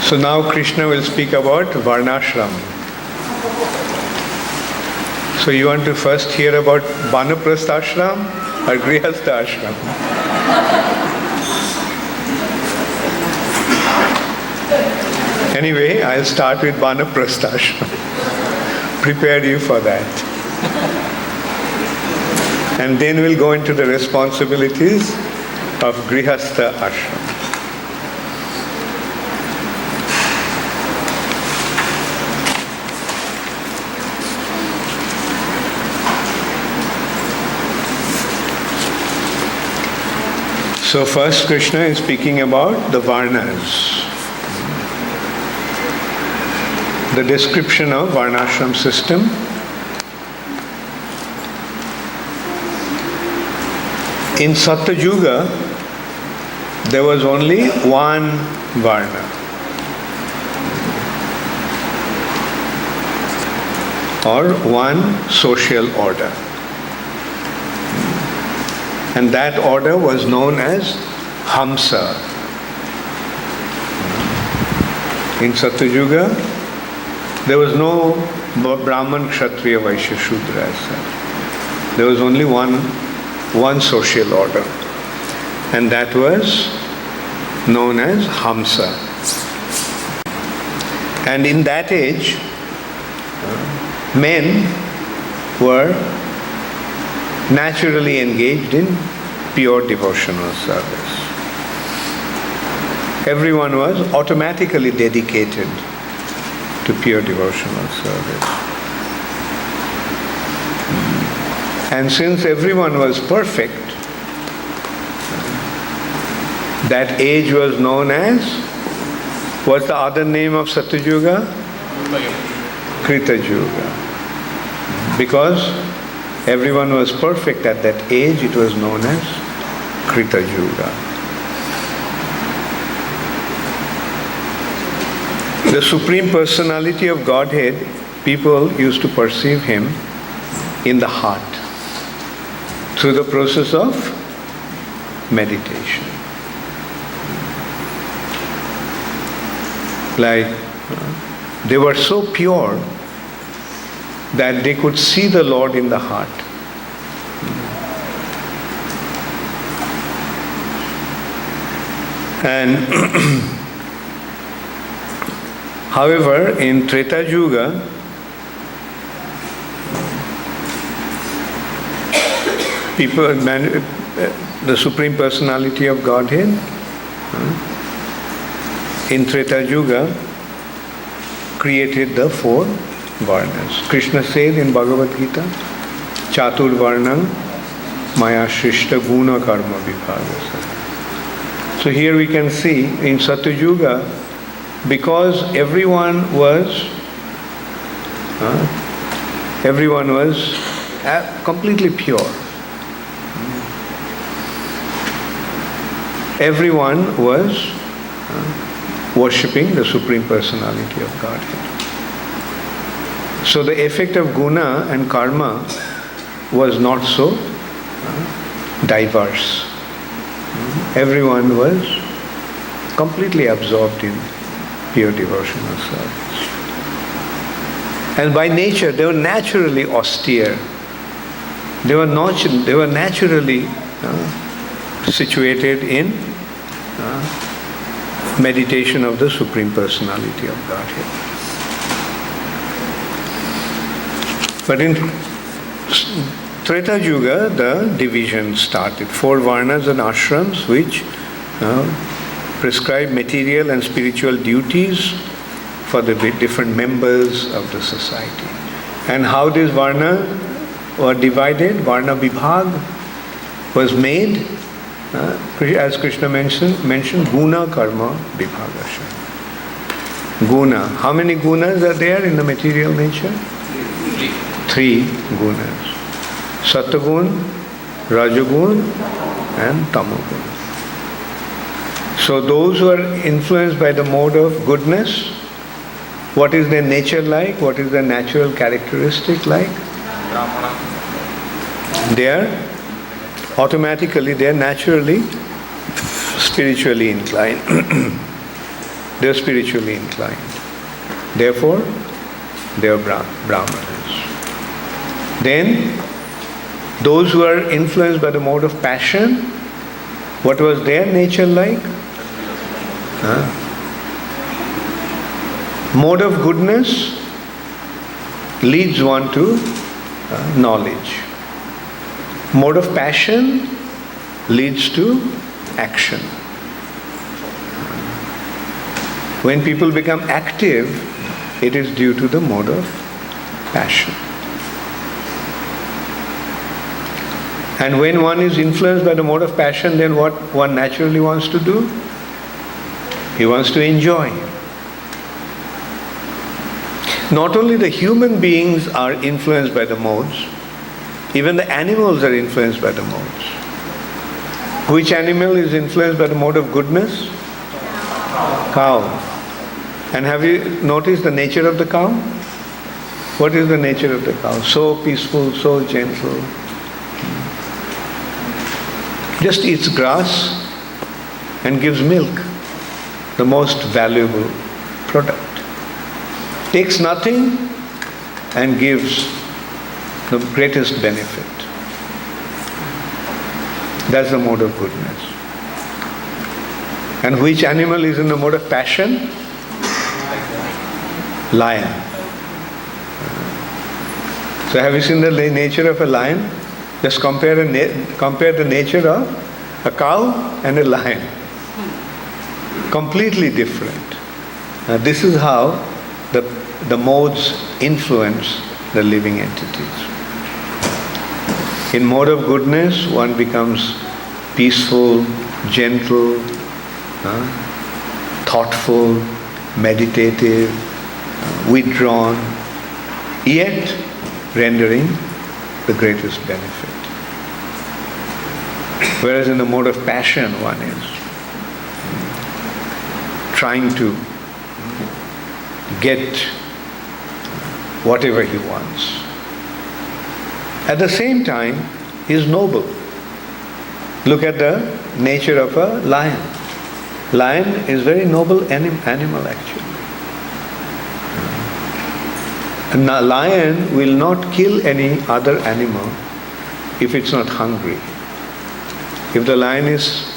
So now Krishna will speak about Varnashram. So you want to first hear about Vanaprastha ashram or Grihastha ashram? Anyway, I'll start with Vanaprastha ashram. Prepare you for that. And then we'll go into the responsibilities of Grihastha ashram. So first Krishna is speaking about the Varnas. The description of Varnashram system. In Satyuga, there was only one Varna. Or one social order. And that order was known as Hamsa. In Satyuga, there was no Brahman, Kshatriya, Vaishya, Shudra as such. There was only one social order. And that was known as Hamsa. And in that age, men were naturally engaged in pure devotional service. Everyone was automatically dedicated to pure devotional service. And since everyone was perfect, that age was known as, what's the other name of Satyuga? Krita Yuga. Because everyone was perfect at that age, it was known as Krita Yuga. The Supreme Personality of Godhead, people used to perceive Him in the heart through the process of meditation. Like, they were so pure that they could see the Lord in the heart. And however, in Treta Yuga, people, the Supreme Personality of Godhead, in Treta Yuga, created the four Varnas. Krishna said in Bhagavad Gita, Chatur Varnam Maya Shrishta Guna Karma Vibhagasa. So here we can see in Satyuga, because everyone was completely pure. Everyone was worshipping the Supreme Personality of Godhead. So the effect of guna and karma was not so diverse. Everyone was completely absorbed in pure devotional service. And by nature, they were naturally austere. They were naturally situated in meditation of the Supreme Personality of Godhead. But in Treta Yuga, the division started. 4 Varnas and ashrams which prescribe material and spiritual duties for the different members of the society. And how these Varna were divided, Varna Vibhag was made, as Krishna mentioned, Guna Karma Vibhagasha. Guna. How many gunas are there in the material nature? 3 gunas. Satagun, Rajagun and Tamagun. So those who are influenced by the mode of goodness, what is their nature like? What is their natural characteristic like? They are naturally spiritually inclined. They are spiritually inclined. Therefore, they are Brahmanas. Then, those who are influenced by the mode of passion, what was their nature like? Mode of goodness leads one to knowledge. Mode of passion leads to action. When people become active, it is due to the mode of passion. And when one is influenced by the mode of passion, then what one naturally wants to do? He wants to enjoy. Not only the human beings are influenced by the modes, even the animals are influenced by the modes. Which animal is influenced by the mode of goodness? Cow. And have you noticed the nature of the cow? What is the nature of the cow? So peaceful, so gentle. Just eats grass and gives milk, the most valuable product. Takes nothing and gives the greatest benefit. That's the mode of goodness. And which animal is in the mode of passion? Lion. So have you seen the nature of a lion? Just compare the nature of a cow and a lion. Completely different. This is how the modes influence the living entities. In mode of goodness, one becomes peaceful, gentle, thoughtful, meditative, withdrawn, yet rendering the greatest benefit. Whereas in the mode of passion, one is trying to get whatever he wants. At the same time, he is noble. Look at the nature of a lion. Lion is very noble animal actually. A lion will not kill any other animal if it's not hungry. If the lion is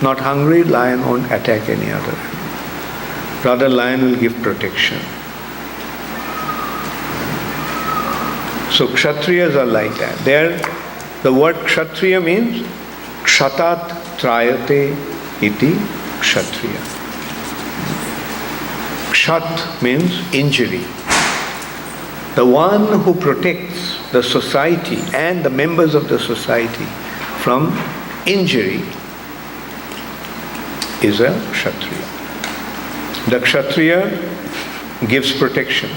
not hungry, lion won't attack any other animal. Rather, lion will give protection. So Kshatriyas are like that. The word Kshatriya means Kshatat Trayate iti Kshatriya. Kshat means injury. The one who protects the society and the members of the society from injury is a Kshatriya. The Kshatriya gives protection.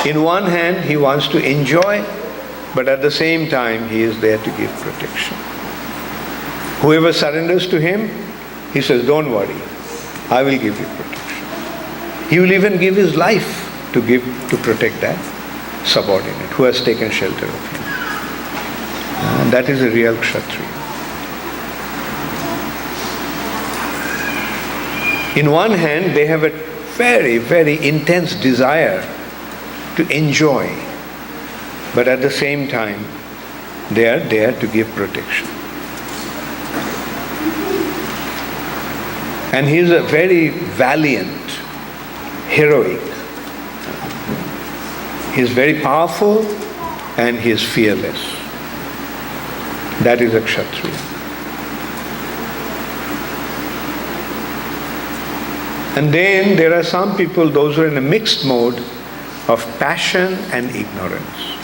In one hand, he wants to enjoy, but at the same time, he is there to give protection. Whoever surrenders to him, he says, don't worry, I will give you protection. He will even give his life to protect that subordinate who has taken shelter of him. And that is a real Kshatriya. In one hand, they have a very, very intense desire to enjoy, but at the same time, they are there to give protection. And he is a very valiant, heroic. He is very powerful and he is fearless. That is a Kshatriya. And then there are some people, those who are in a mixed mode of passion and ignorance.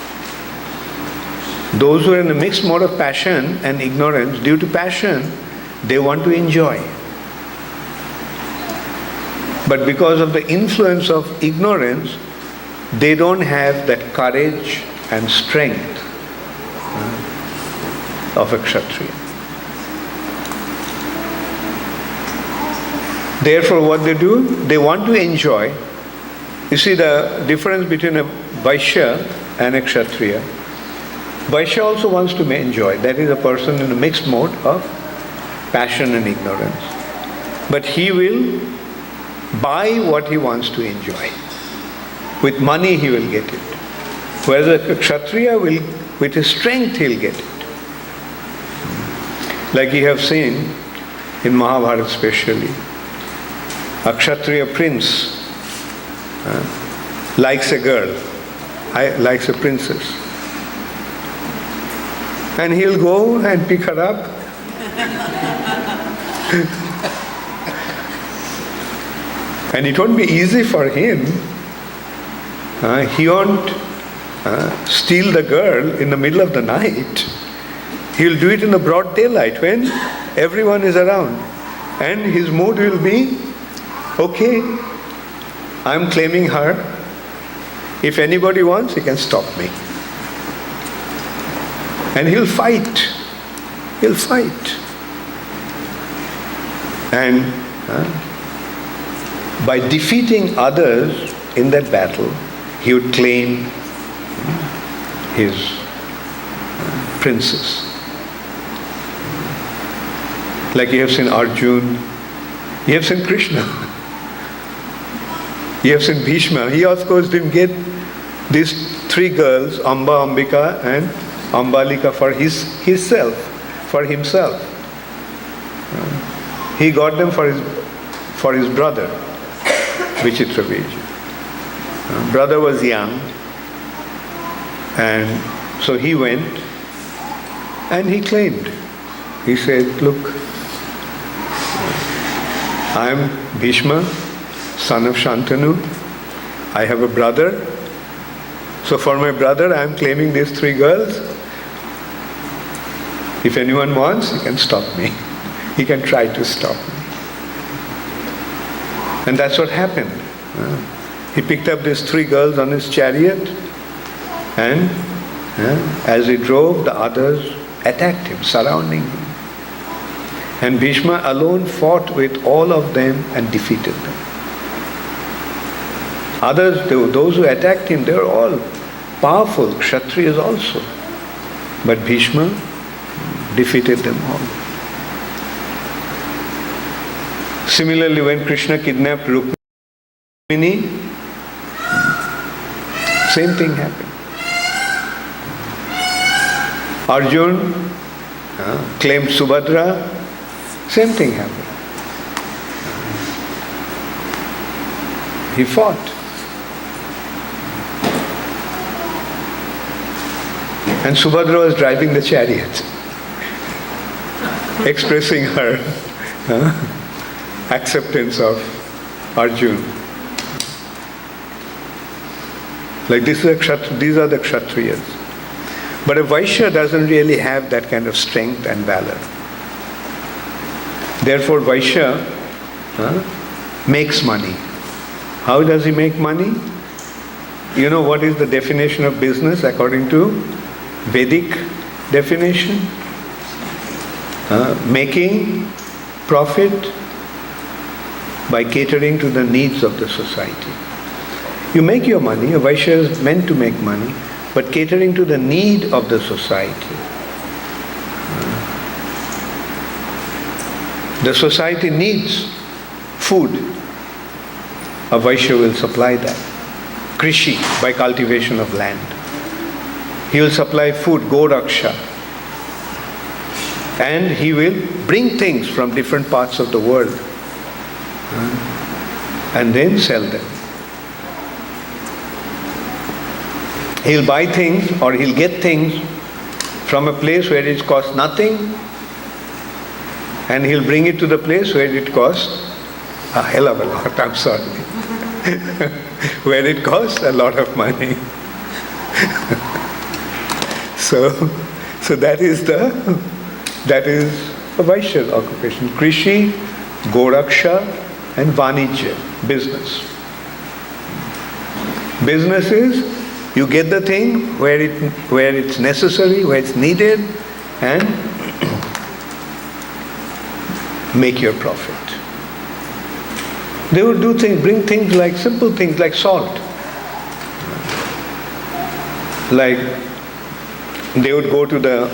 Those who are in a mixed mode of passion and ignorance, due to passion, they want to enjoy. But because of the influence of ignorance, they don't have that courage and strength of a Kshatriya. Therefore, what they do, they want to enjoy. You see the difference between a Vaishya and a Kshatriya. Vaishya also wants to enjoy. That is a person in a mixed mode of passion and ignorance. But he will buy what he wants to enjoy. With money he will get it. Whereas a Kshatriya will, with his strength he'll get it. Like you have seen in Mahabharata especially, a Kshatriya prince likes a girl, likes a princess. And he'll go and pick her up. And it won't be easy for him. He won't steal the girl in the middle of the night. He'll do it in the broad daylight when everyone is around. And his mood will be, okay, I'm claiming her. If anybody wants, he can stop me. And he'll fight. He'll fight. And by defeating others in that battle, he would claim his princess. Like you have seen Arjun, you have seen Krishna, you have seen Bhishma. He of course didn't get these three girls, Amba, Ambika and Ambalika for himself. He got them for his brother, Vichitravirya. Brother was young, and so he went and he claimed. He said, look, I am Bhishma, son of Shantanu. I have a brother. So for my brother, I am claiming these three girls. If anyone wants, he can stop me. He can try to stop me. And that's what happened. He picked up these three girls on his chariot, and as he drove, the others attacked him, surrounding him. And Bhishma alone fought with all of them and defeated them. Others, those who attacked him, they were all powerful, Kshatriyas also. But Bhishma defeated them all. Similarly, when Krishna kidnapped Rukmini, same thing happened. Arjun claimed Subhadra, same thing happened. He fought. And Subhadra was driving the chariot, expressing her acceptance of Arjun. Like these are the Kshatriyas. But a Vaishya doesn't really have that kind of strength and valor. Therefore Vaishya makes money. How does he make money? You know what is the definition of business according to Vedic definition? Making profit by catering to the needs of the society. You make your money, a Vaishya is meant to make money, but catering to the need of the society. The society needs food. A Vaishya will supply that. Krishi, by cultivation of land. He will supply food, Goraksha. And he will bring things from different parts of the world and then sell them. He'll buy things or he'll get things from a place where it costs nothing, and he'll bring it to the place where it costs a hell of a lot, I'm sorry. Where it costs a lot of money. So that is a Vaishya occupation. Krishi, Goraksha and Vanijya, business. Business is you get the thing where it's necessary, where it's needed, and make your profit. They would bring things like simple things like salt. Like they would go to the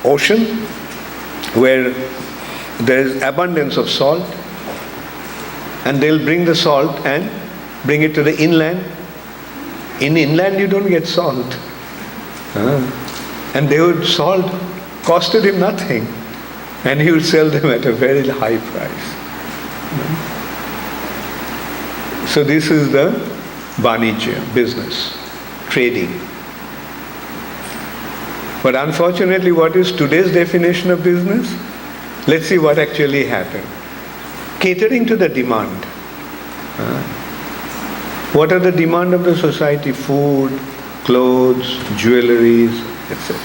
ocean where there is abundance of salt, And they'll bring the salt and bring it to the inland. In inland you don't get salt. And they would salt costed him nothing. And he would sell them at a very high price. So this is the Vanijya, business, trading. But unfortunately, what is today's definition of business? Let's see what actually happened. Catering to the demand. What are the demand of the society? Food, clothes, jewelries, etc.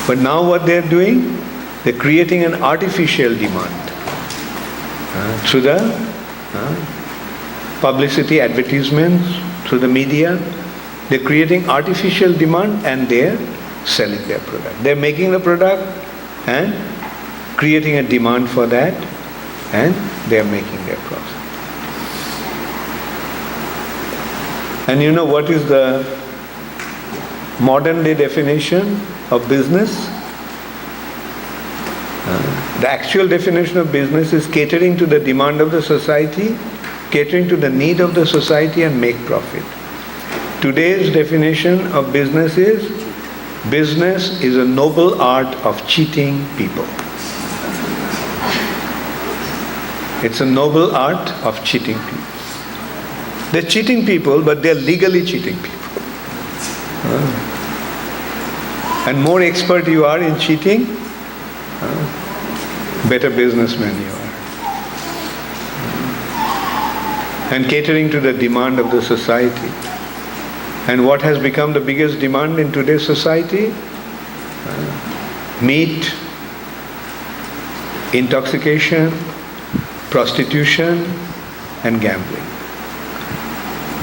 But now what they're doing? They're creating an artificial demand through the publicity, advertisements, through the media. They're creating artificial demand and they're selling their product. They're making the product and creating a demand for that, and they're making their profit. And you know what is the modern day definition of business? The actual definition of business is catering to the demand of the society, catering to the need of the society and make profit. Today's definition of business is a noble art of cheating people. It's a noble art of cheating people. They're cheating people, but they're legally cheating people. And more expert you are in cheating, better businessman you are. And catering to the demand of the society. And what has become the biggest demand in today's society? Meat, intoxication, prostitution, and gambling.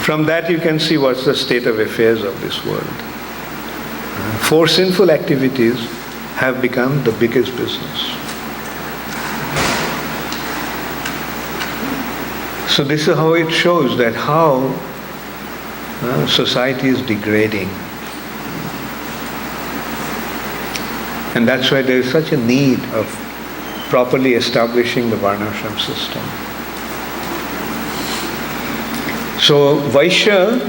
From that you can see what's the state of affairs of this world. Four sinful activities have become the biggest business. So this is how it shows that how society is degrading. And that's why there is such a need of properly establishing the Varnashram system. So Vaishya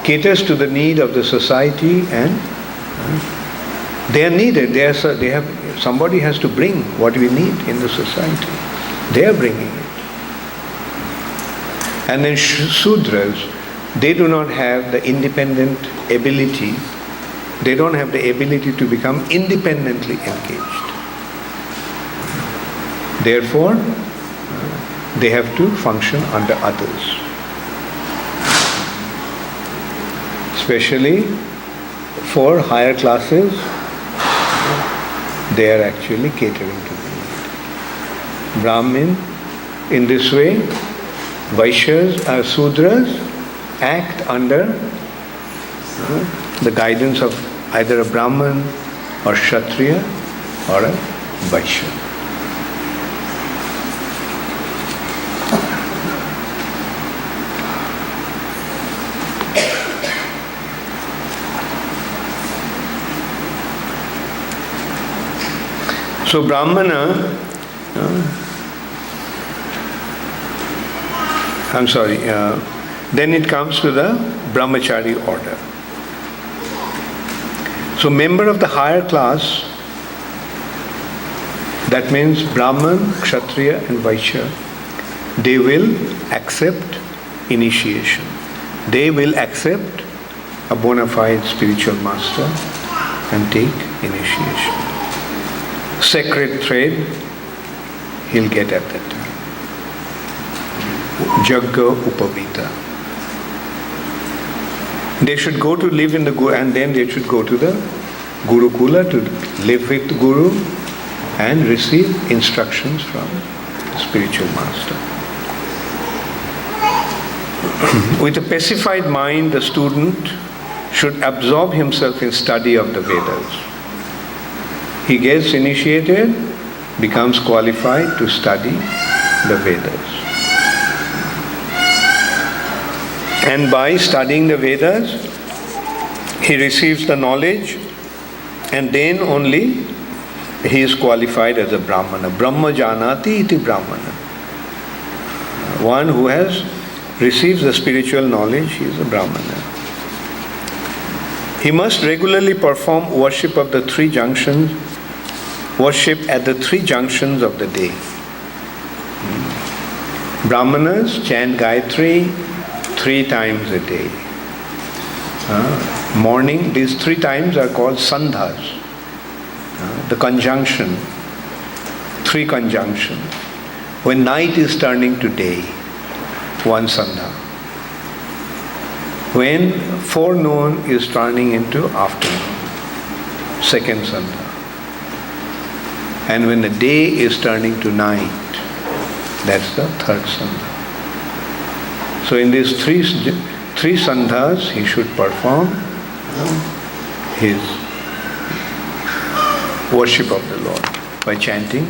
caters to the need of the society, and they are needed. Somebody has to bring what we need in the society. They are bringing it. And then Sudras, they do not have the independent ability. They don't have the ability to become independently engaged. Therefore, they have to function under others. Especially for higher classes, they are actually catering to them. Brahmin, in this way, Vaishyas or Sudras act under the guidance of either a Brahman or Kshatriya or a Vaishya. So Brahmana, then it comes to the Brahmachari order. So member of the higher class, that means Brahman, Kshatriya and Vaishya, they will accept initiation. They will accept a bona fide spiritual master and take initiation. Sacred thread he'll get at that time. Jagga Upavita. They should go to live in the Guru, and then they should go to the Gurukula to live with the Guru and receive instructions from the spiritual master. With a pacified mind, the student should absorb himself in study of the Vedas. He gets initiated, becomes qualified to study the Vedas. And by studying the Vedas, he receives the knowledge, and then only he is qualified as a Brahmana. Brahma janati iti Brahmana. One who has received the spiritual knowledge, he is a Brahmana. He must regularly perform worship at the three junctions of the day. Brahmanas chant Gayatri 3 times a day. Morning, these 3 times are called sandhas. The conjunction, 3 conjunctions. When night is turning to day, 1 sandha. When forenoon is turning into afternoon, 2nd sandha. And when the day is turning to night, that's the 3rd sandha. So in these three sandhas, he should perform his worship of the Lord by chanting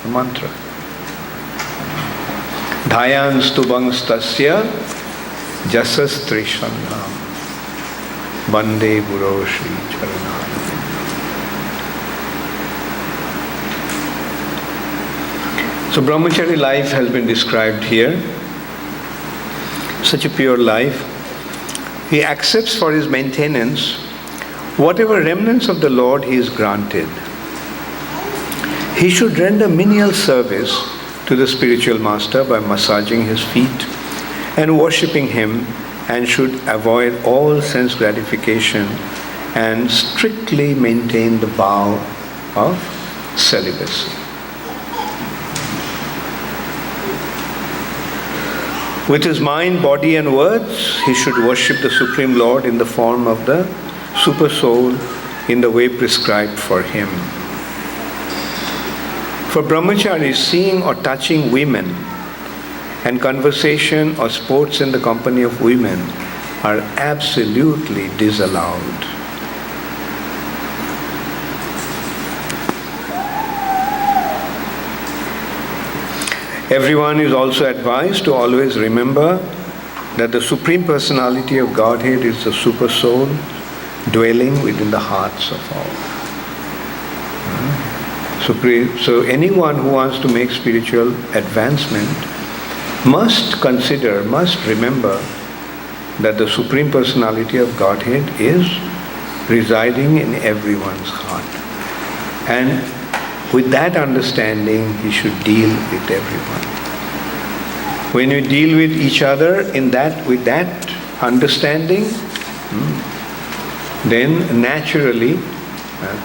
the mantra. Dhayan stubhangs tasya jasas trishandham bande guru shri charanam. So brahmachari life has been described here. Such a pure life. He accepts for his maintenance whatever remnants of the Lord he is granted. He should render menial service to the spiritual master by massaging his feet and worshipping him, and should avoid all sense gratification and strictly maintain the vow of celibacy. With his mind, body and words, he should worship the Supreme Lord in the form of the Super Soul in the way prescribed for him. For brahmacharis, seeing or touching women and conversation or sports in the company of women are absolutely disallowed. Everyone is also advised to always remember that the Supreme Personality of Godhead is the Super Soul dwelling within the hearts of all. So anyone who wants to make spiritual advancement must remember that the Supreme Personality of Godhead is residing in everyone's heart. And with that understanding, he should deal with everyone. When you deal with each other with that understanding, then naturally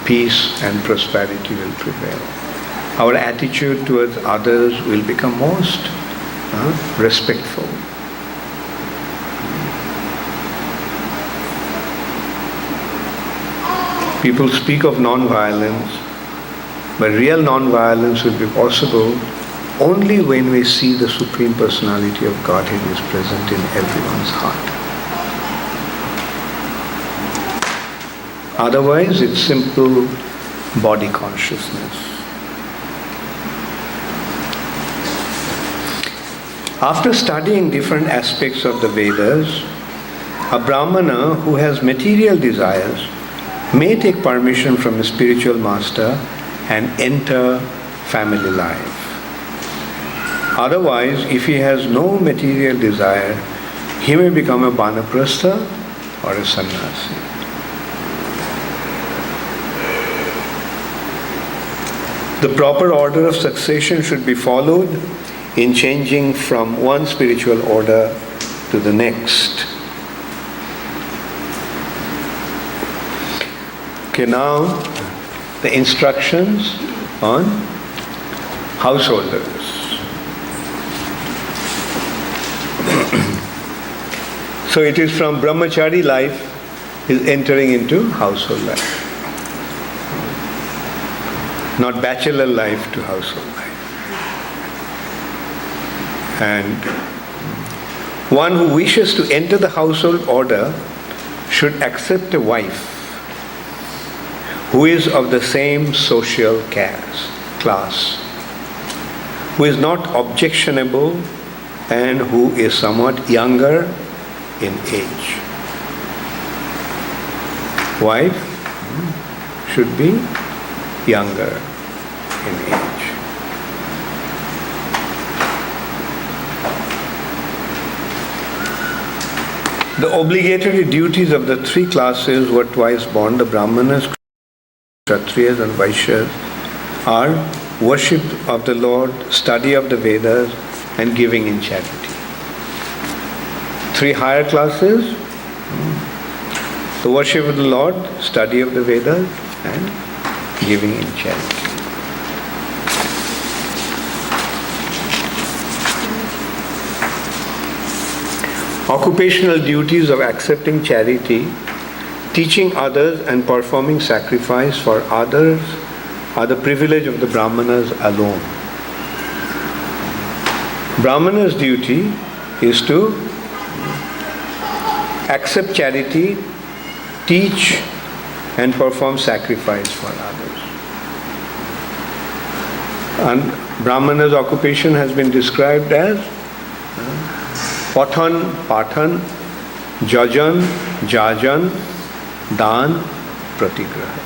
peace and prosperity will prevail. Our attitude towards others will become most respectful. People speak of non-violence, but real non-violence will be possible only when we see the Supreme Personality of Godhead is present in everyone's heart. Otherwise, it's simple body consciousness. After studying different aspects of the Vedas, a Brahmana who has material desires may take permission from a spiritual master and enter family life. Otherwise, if he has no material desire, he may become a Vanaprastha or a sannyasi. The proper order of succession should be followed in changing from one spiritual order to the next. Okay, now the instructions on householders. So it is from brahmachari life is entering into household life. Not bachelor life to household life. And one who wishes to enter the household order should accept a wife who is of the same social class, who is not objectionable and who is somewhat younger in age. Wife should be younger in age. The obligatory duties of the three classes were twice born, the Brahmanas, Kshatriyas and Vaishyas, are worship of the Lord, study of the Vedas, and giving in charity. Three higher classes, the worship of the Lord, study of the Vedas, and giving in charity. Occupational duties of accepting charity, teaching others and performing sacrifice for others are the privilege of the Brahmanas alone. Brahmana's duty is to accept charity, teach and perform sacrifice for others. And Brahmana's occupation has been described as Pathan, Pathan, Jajan, Jajan, Dan, Pratigraha.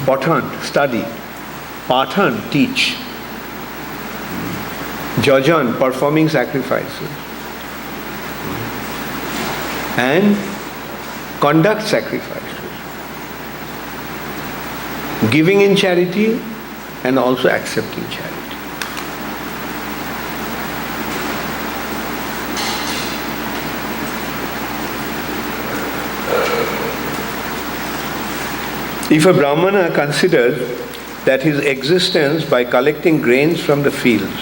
Pathan, study. Pathan, teach. Jajan, performing sacrifices. And conduct sacrifices. Giving in charity and also accepting charity. If a Brahmana considers that his existence by collecting grains from the fields,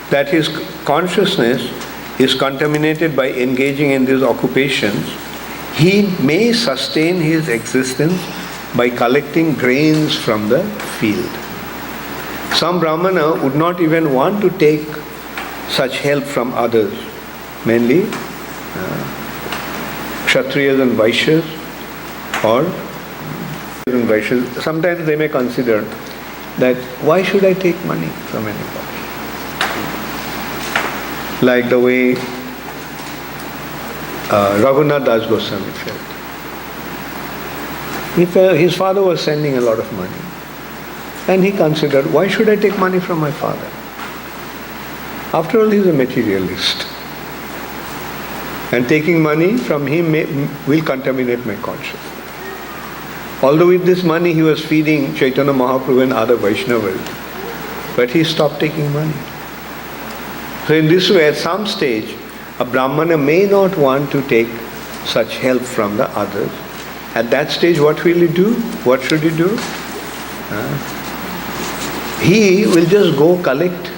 that his consciousness is contaminated by engaging in these occupations, he may sustain his existence by collecting grains from the field. Some Brahmana would not even want to take such help from others, mainly Kshatriyas and Vaishyas or Vaishyas. Sometimes they may consider that why should I take money from anybody? Like the way Raghunath Das Goswami felt. His father was sending a lot of money. And he considered, why should I take money from my father? After all, he's a materialist. And taking money from him will contaminate my consciousness. Although with this money he was feeding Chaitanya Mahaprabhu and other Vaishnavas, but he stopped taking money. So in this way, at some stage, a Brahmana may not want to take such help from the others. At that stage, what will he do? What should he do? He will just go collect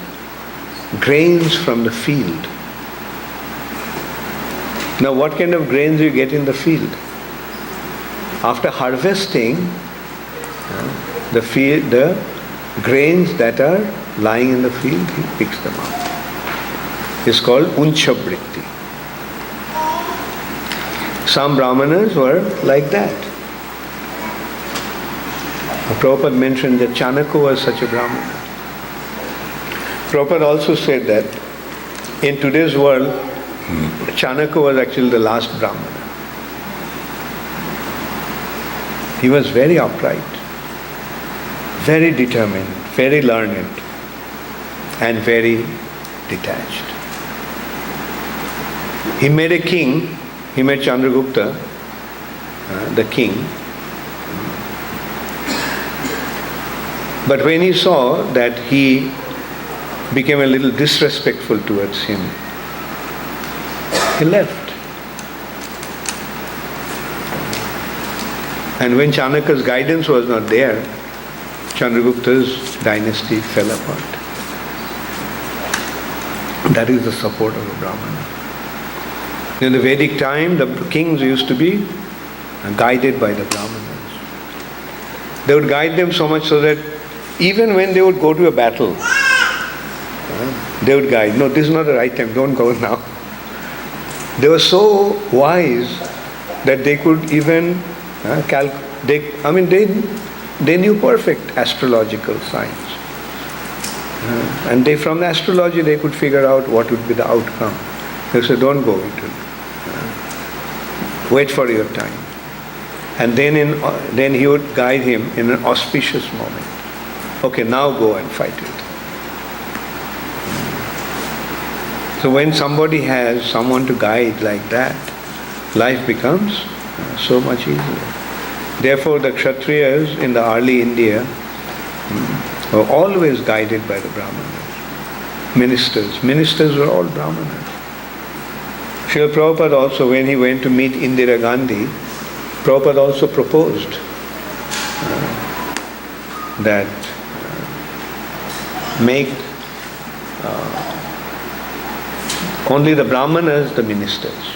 grains from the field. Now, what kind of grains you get in the field? After harvesting, the grains that are lying in the field, he picks them up. It's called Unchabritti. Some Brahmanas were like that. Prabhupada mentioned that Chanakya was such a Brahmana. Prabhupada also said that in today's world, Chanakya was actually the last Brahmana. He was very upright, very determined, very learned, and very detached. He made a king, he made Chandragupta the king. But when he saw that he became a little disrespectful towards him, he left. And when Chanakya's guidance was not there, Chandragupta's dynasty fell apart. That is the support of a Brahmana. In the Vedic time, the kings used to be guided by the Brahmanas. They would guide them so much so that even when they would go to a battle, they would guide, no, this is not the right time, don't go now. They were so wise that they could even they knew perfect astrological science. And from the astrology they could figure out what would be the outcome. They said, don't go into it. Wait for your time. And then he would guide him in an auspicious moment. Okay, now go and fight it. So when somebody has someone to guide like that, life becomes so much easier. Therefore the Kshatriyas in the early India were always guided by the Brahmanas. Ministers were all Brahmanas. Srila Prabhupada also, when he went to meet Indira Gandhi, Prabhupada also proposed that make only the Brahmanas the ministers.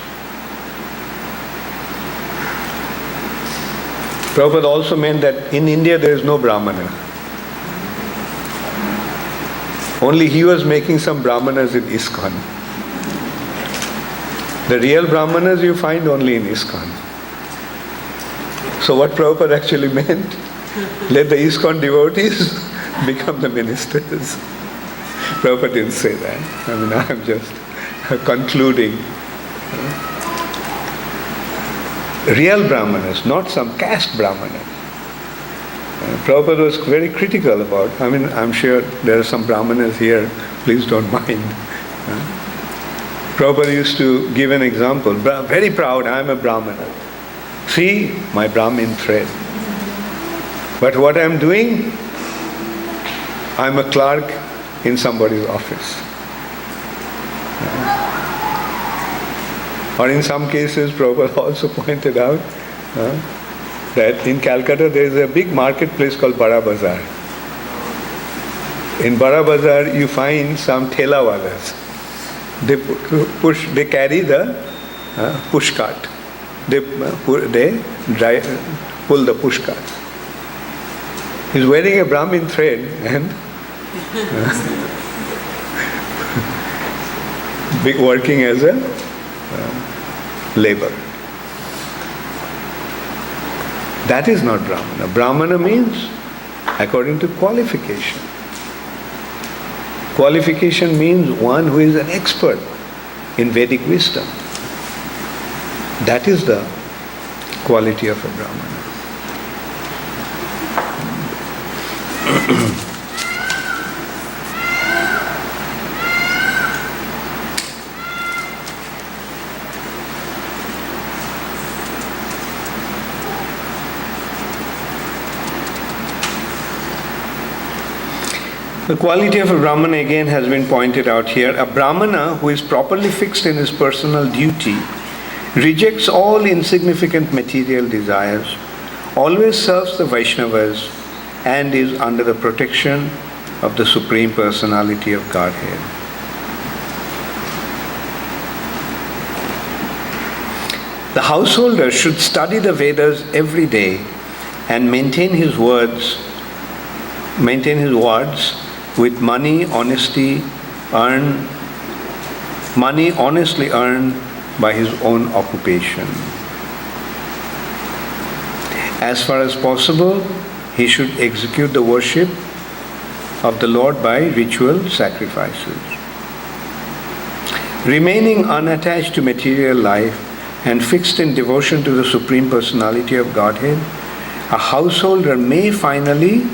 Prabhupada also meant that in India there is no Brahmana. Only he was making some Brahmanas in ISKCON. The real Brahmanas you find only in ISKCON. So what Prabhupada actually meant, let the ISKCON devotees become the ministers. Prabhupada didn't say that. I mean, I'm just concluding. Real Brahmanas, not some caste Brahmanas. Prabhupada was very critical about, I mean, I'm sure there are some Brahmanas here, please don't mind. Prabhupada used to give an example, very proud, I'm a Brahmana. See, my Brahmin thread. But what I'm doing, I'm a clerk in somebody's office. Or in some cases, Prabhupada also pointed out that in Calcutta there is a big marketplace called Bada Bazaar. In Bada Bazaar you find some thelawalas. They carry the push cart. They pull the push cart. He's wearing a Brahmin thread and working as a labor. That is not Brahmana. Brahmana means according to qualification. Qualification means one who is an expert in Vedic wisdom. That is the quality of a Brahmana. The quality of a Brahmana again has been pointed out here. A Brahmana who is properly fixed in his personal duty rejects all insignificant material desires, always serves the Vaishnavas, and is under the protection of the Supreme Personality of Godhead. The householder should study the Vedas every day and maintain his words with money honestly earned by his own occupation. As far as possible, he should execute the worship of the Lord by ritual sacrifices. Remaining unattached to material life and fixed in devotion to the Supreme Personality of Godhead, a householder may finally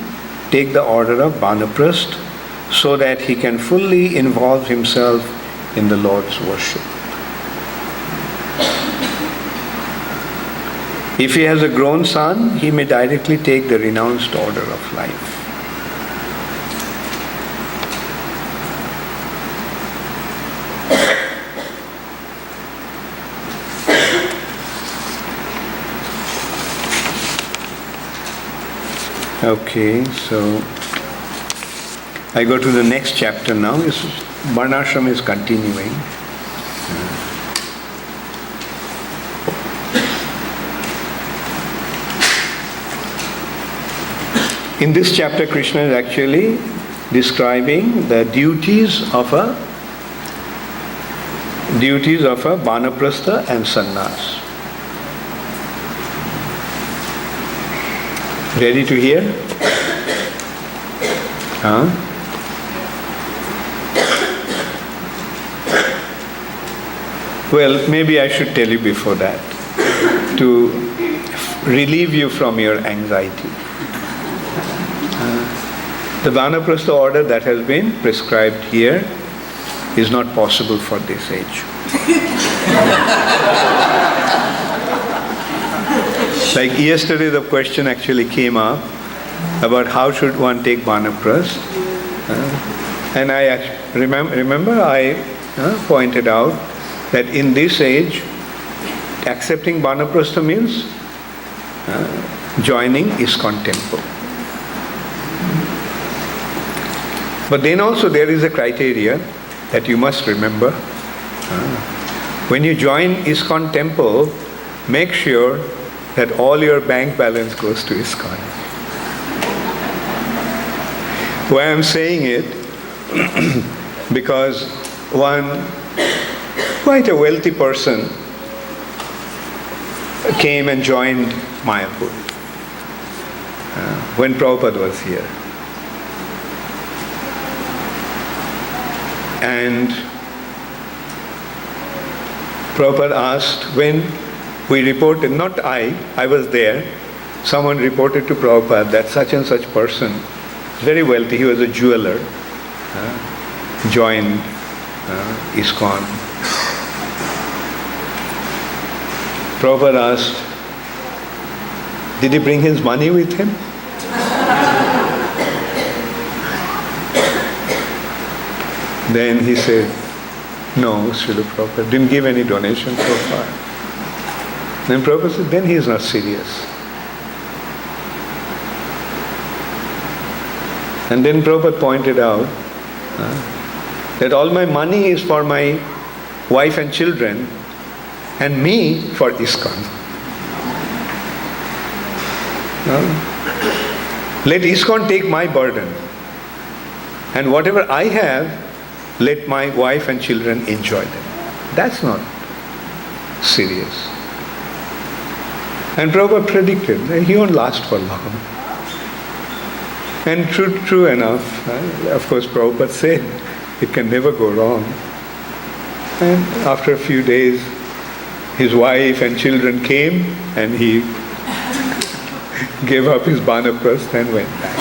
take the order of Banaprastha so that he can fully involve himself in the Lord's worship. If he has a grown son, he may directly take the renounced order of life. Okay, so I go to the next chapter now. Varnashram is continuing. In this chapter, Krishna is actually describing the duties of a Vanaprastha and Sannyas. Ready to hear? Well, maybe I should tell you before that, to relieve you from your anxiety. The Vanaprastha order that has been prescribed here is not possible for this age. Like yesterday the question actually came up about how should one take Vanaprastha. And I remember I pointed out that in this age, accepting Vanaprastha means joining ISKCON temple. But then also there is a criteria that you must remember. When you join ISKCON temple, make sure that all your bank balance goes to ISKCON. Why I'm saying it? Because one quite a wealthy person came and joined Mayapur when Prabhupada was here. And Prabhupada asked, when we reported, not I was there, someone reported to Prabhupada that such and such person, very wealthy, he was a jeweler, joined ISKCON. Prabhupada asked, did he bring his money with him? Then he said, no, Srila Prabhupada didn't give any donation so far. Then Prabhupada said, then he is not serious. And then Prabhupada pointed out that all my money is for my wife and children and me for ISKCON. Let ISKCON take my burden. And whatever I have, let my wife and children enjoy them. That's not serious. And Prabhupada predicted that he won't last for long. And true enough, of course Prabhupada said, it can never go wrong. And after a few days, his wife and children came and he gave up his Vanaprastha and went back.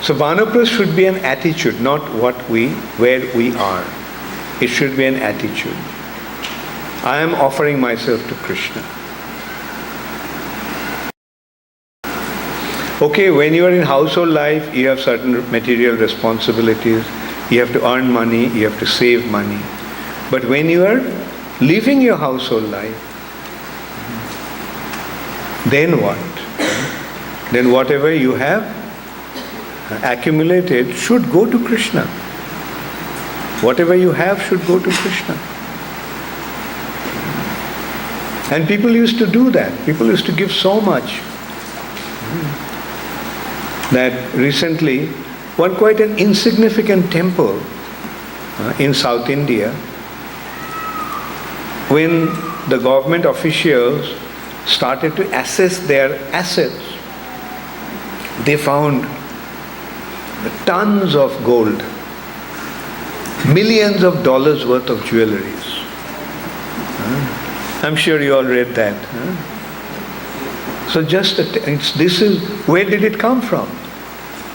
So Vanaprastha should be an attitude, not where we are. It should be an attitude. I am offering myself to Krishna. Okay, when you are in household life, you have certain material responsibilities. You have to earn money, you have to save money. But when you are living your household life, then what? Then whatever you have accumulated should go to Krishna. Whatever you have should go to Krishna. And people used to do that. People used to give so much. That recently, one quite an insignificant temple in South India, when the government officials started to assess their assets, they found tons of gold, millions of dollars worth of jewelries. I'm sure you all read that. So this is, where did it come from?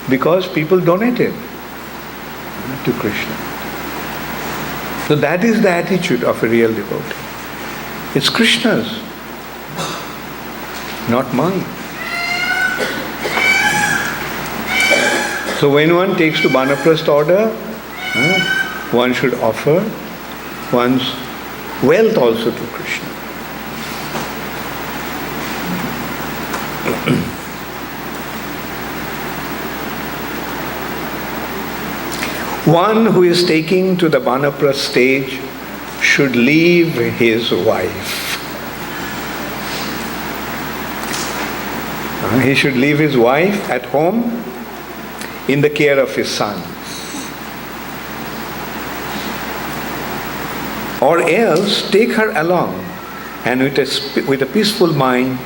Because people donated to Krishna. So that is the attitude of a real devotee. It's Krishna's, not mine. So when one takes to Vanaprastha order, one should offer one's wealth also to Krishna. One who is taking to the Vanaprastha stage should leave his wife. He should leave his wife at home in the care of his sons. Or else take her along and with a peaceful mind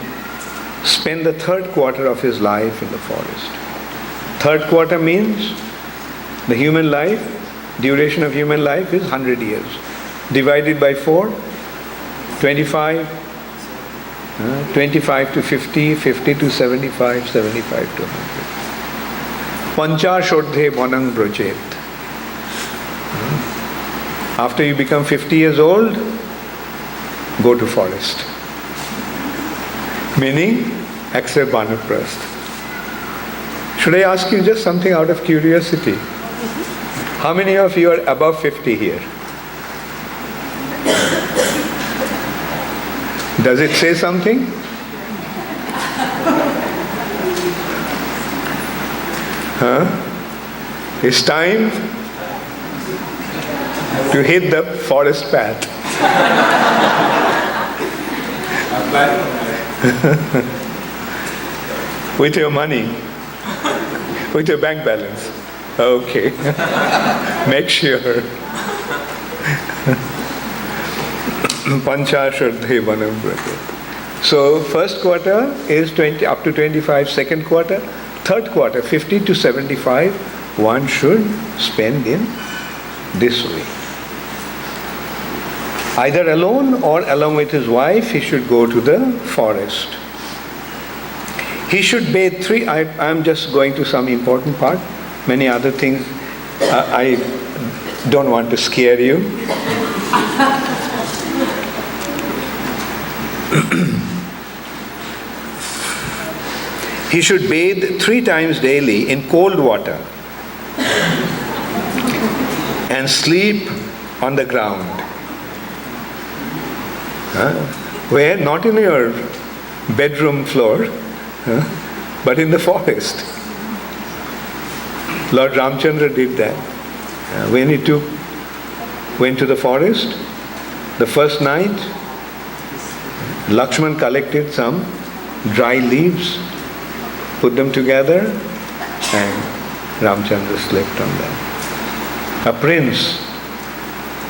spend the third quarter of his life in the forest. Third quarter means the human life, duration of human life is 100 years. Divided by 4, 25, 25 to 50, 50 to 75, 75 to 100. Panchashodhe vanang brojet. After you become 50 years old, go to forest. Meaning, accept Vanaprastha. Should I ask you just something out of curiosity? How many of you are above 50 here? Does it say something? It's time to hit the forest path. With your money, with your bank balance. Okay. Make sure. Panchashardhe vanam brate. So first quarter is 20 up to 25, second quarter, third quarter 50 to 75 one should spend in this way. Either alone or along with his wife, he should go to the forest. He should bathe I'm just going to some important part. Many other things I don't want to scare you. He should bathe 3 times daily in cold water and sleep on the ground. Where? Not in your bedroom floor, but in the forest. Lord Ramchandra did that. When he went to the forest, the first night, Lakshman collected some dry leaves, put them together, and Ramchandra slept on them. A prince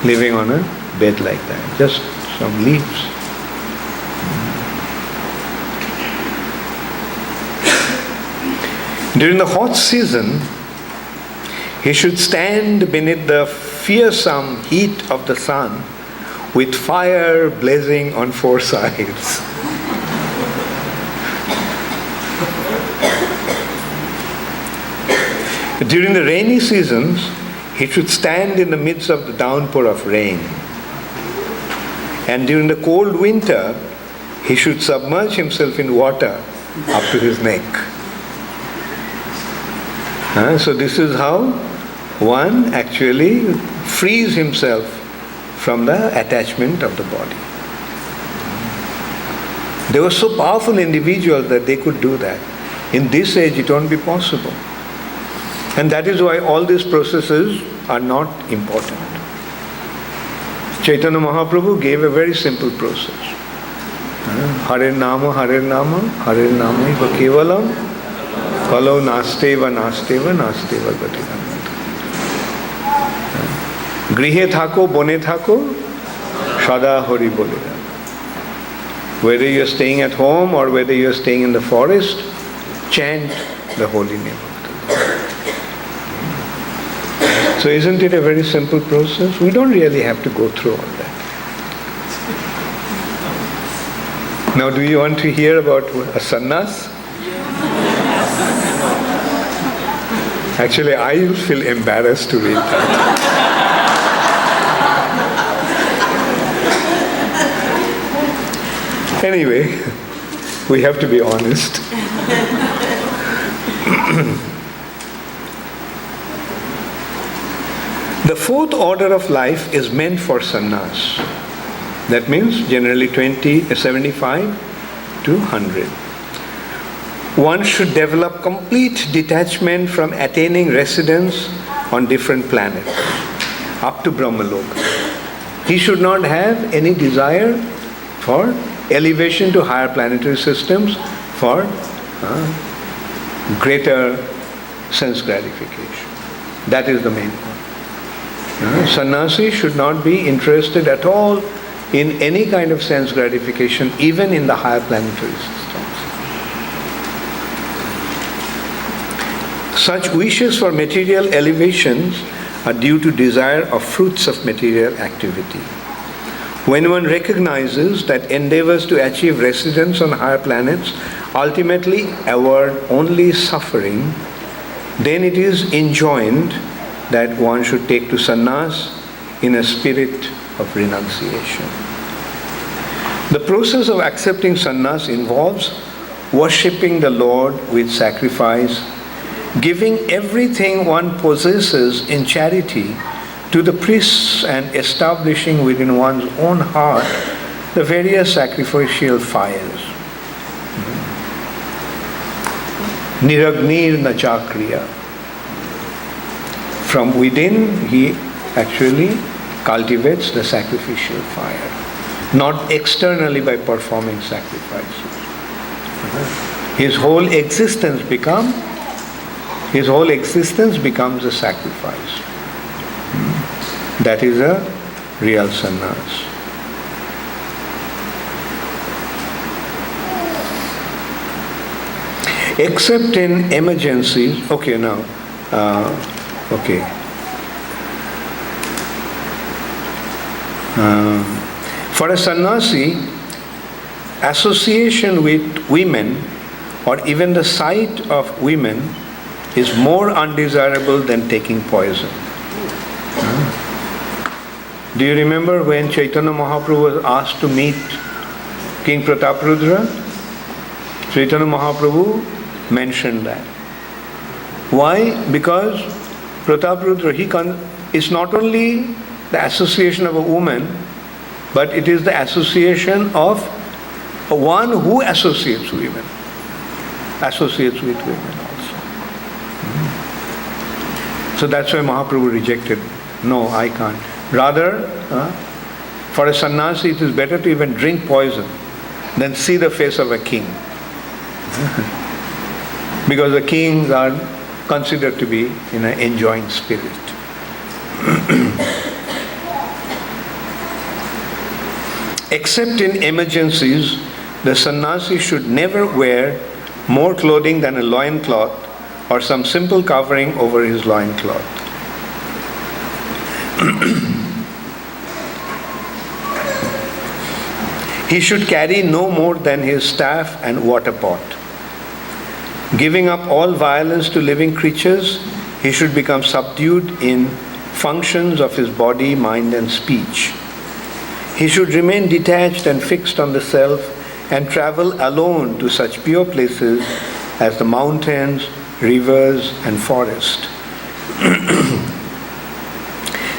living on a bed like that, just some leaves. During the hot season, he should stand beneath the fearsome heat of the sun with fire blazing on 4 sides. During the rainy seasons, he should stand in the midst of the downpour of rain. And during the cold winter, he should submerge himself in water up to his neck. So this is how one actually frees himself from the attachment of the body. They were so powerful individuals that they could do that. In this age, it won't be possible. And that is why all these processes are not important. Chaitanya Mahaprabhu gave a very simple process. Hare Nama, Hare Nama, Hare Nama iva kevalam, phalo nasteva, nasteva, nasteva gatinam. Grihe thako, bone thako, sada hari bolera. Whether you are staying at home or whether you are staying in the forest, chant the holy name of the Lord. So isn't it a very simple process? We don't really have to go through all that. Now do you want to hear about a sannyas? Actually, I feel embarrassed to read that. Anyway, we have to be honest. The 4th order of life is meant for sannyas. That means generally 75 to 100. One should develop complete detachment from attaining residence on different planets, up to Brahmaloka. He should not have any desire for elevation to higher planetary systems for greater sense gratification. That is the main point. Sannyasi should not be interested at all in any kind of sense gratification, even in the higher planetary systems. Such wishes for material elevations are due to desire of fruits of material activity. When one recognizes that endeavors to achieve residence on higher planets ultimately award only suffering, then it is enjoined that one should take to sannyas in a spirit of renunciation. The process of accepting sannyas involves worshipping the Lord with sacrifice, giving everything one possesses in charity to the priests, and establishing within one's own heart the various sacrificial fires. Niragnir nachakriya. From within, he actually cultivates the sacrificial fire, not externally by performing sacrifices. His whole existence becomes a sacrifice. That is a real sannyas. Except in emergencies. For a sannyasi, association with women or even the sight of women is more undesirable than taking poison. Do you remember when Chaitanya Mahaprabhu was asked to meet King Prataparudra? Chaitanya Mahaprabhu mentioned that. Why? Because Prataparudra, it's not only the association of a woman, but it is the association of one who associates with women also. So that's why Mahaprabhu rejected. No, I can't. Rather, for a sannyasi, it is better to even drink poison than see the face of a king. Because the kings are considered to be in an enjoying spirit. Except in emergencies, the sannyasi should never wear more clothing than a loincloth or some simple covering over his loincloth. He should carry no more than his staff and water pot. Giving up all violence to living creatures, he should become subdued in functions of his body, mind and speech. He should remain detached and fixed on the self and travel alone to such pure places as the mountains, rivers and forest.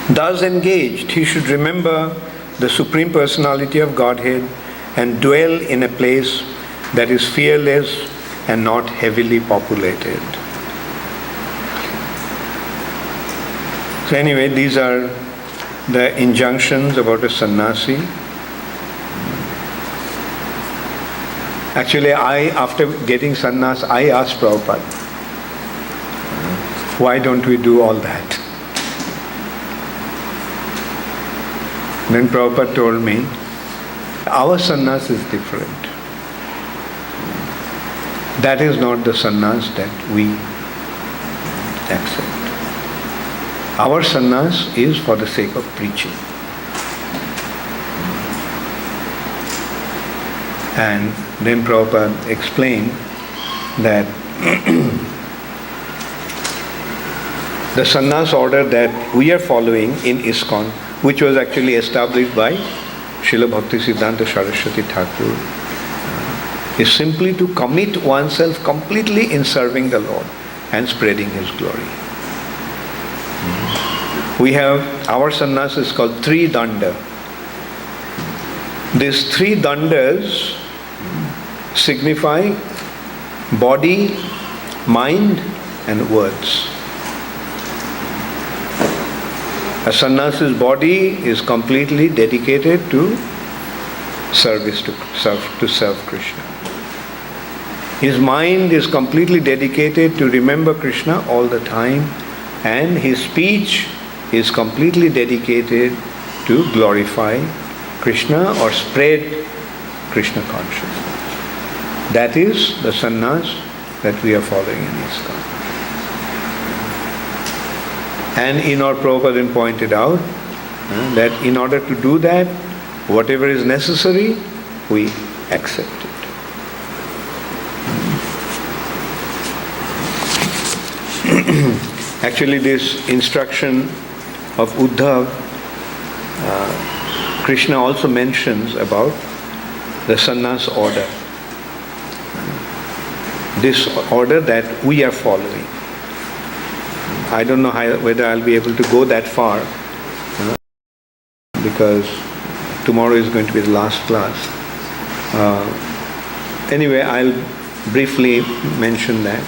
Thus engaged, he should remember the Supreme Personality of Godhead and dwell in a place that is fearless and not heavily populated. So anyway, these are the injunctions about a sannyasi. Actually, after getting sannyas, I asked Prabhupada, why don't we do all that? Then Prabhupada told me, our sannyas is different. That is not the sannyas that we accept. Our sannyas is for the sake of preaching. And then Prabhupada explained that the sannyas order that we are following in ISKCON, which was actually established by Srila Bhakti Siddhanta Saraswati Thakur, is simply to commit oneself completely in serving the Lord and spreading His glory. We have, our sannyas is called Three Danda. These three dandas signify body, mind and words. A sannyasi's body is completely dedicated to service, to serve Krishna. His mind is completely dedicated to remember Krishna all the time, and his speech is completely dedicated to glorify Krishna or spread Krishna consciousness. That is the sannyas that we are following in ISKCON. And Enor Prabhupada pointed out that in order to do that, whatever is necessary, we accept it. Actually, this instruction of Uddhava Krishna also mentions about the sannyas order. This order that we are following. I don't know whether I'll be able to go that far because tomorrow is going to be the last class. Anyway, I'll briefly mention that.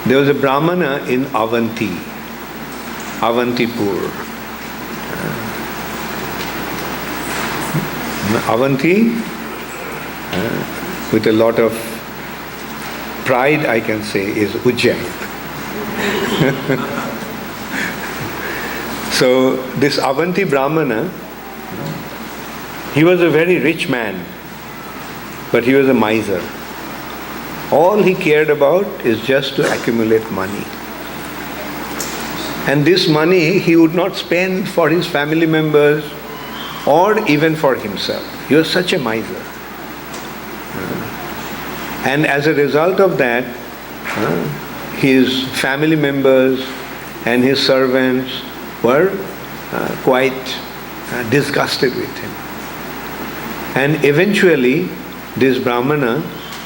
There was a Brahmana in Avantipur. Avanti, with a lot of pride I can say, is Ujjain. So this Avanti Brahmana, he was a very rich man, but he was a miser. All he cared about is just to accumulate money. And this money he would not spend for his family members or even for himself. He was such a miser. And as a result of that, his family members and his servants were quite disgusted with him. And eventually, this Brahmana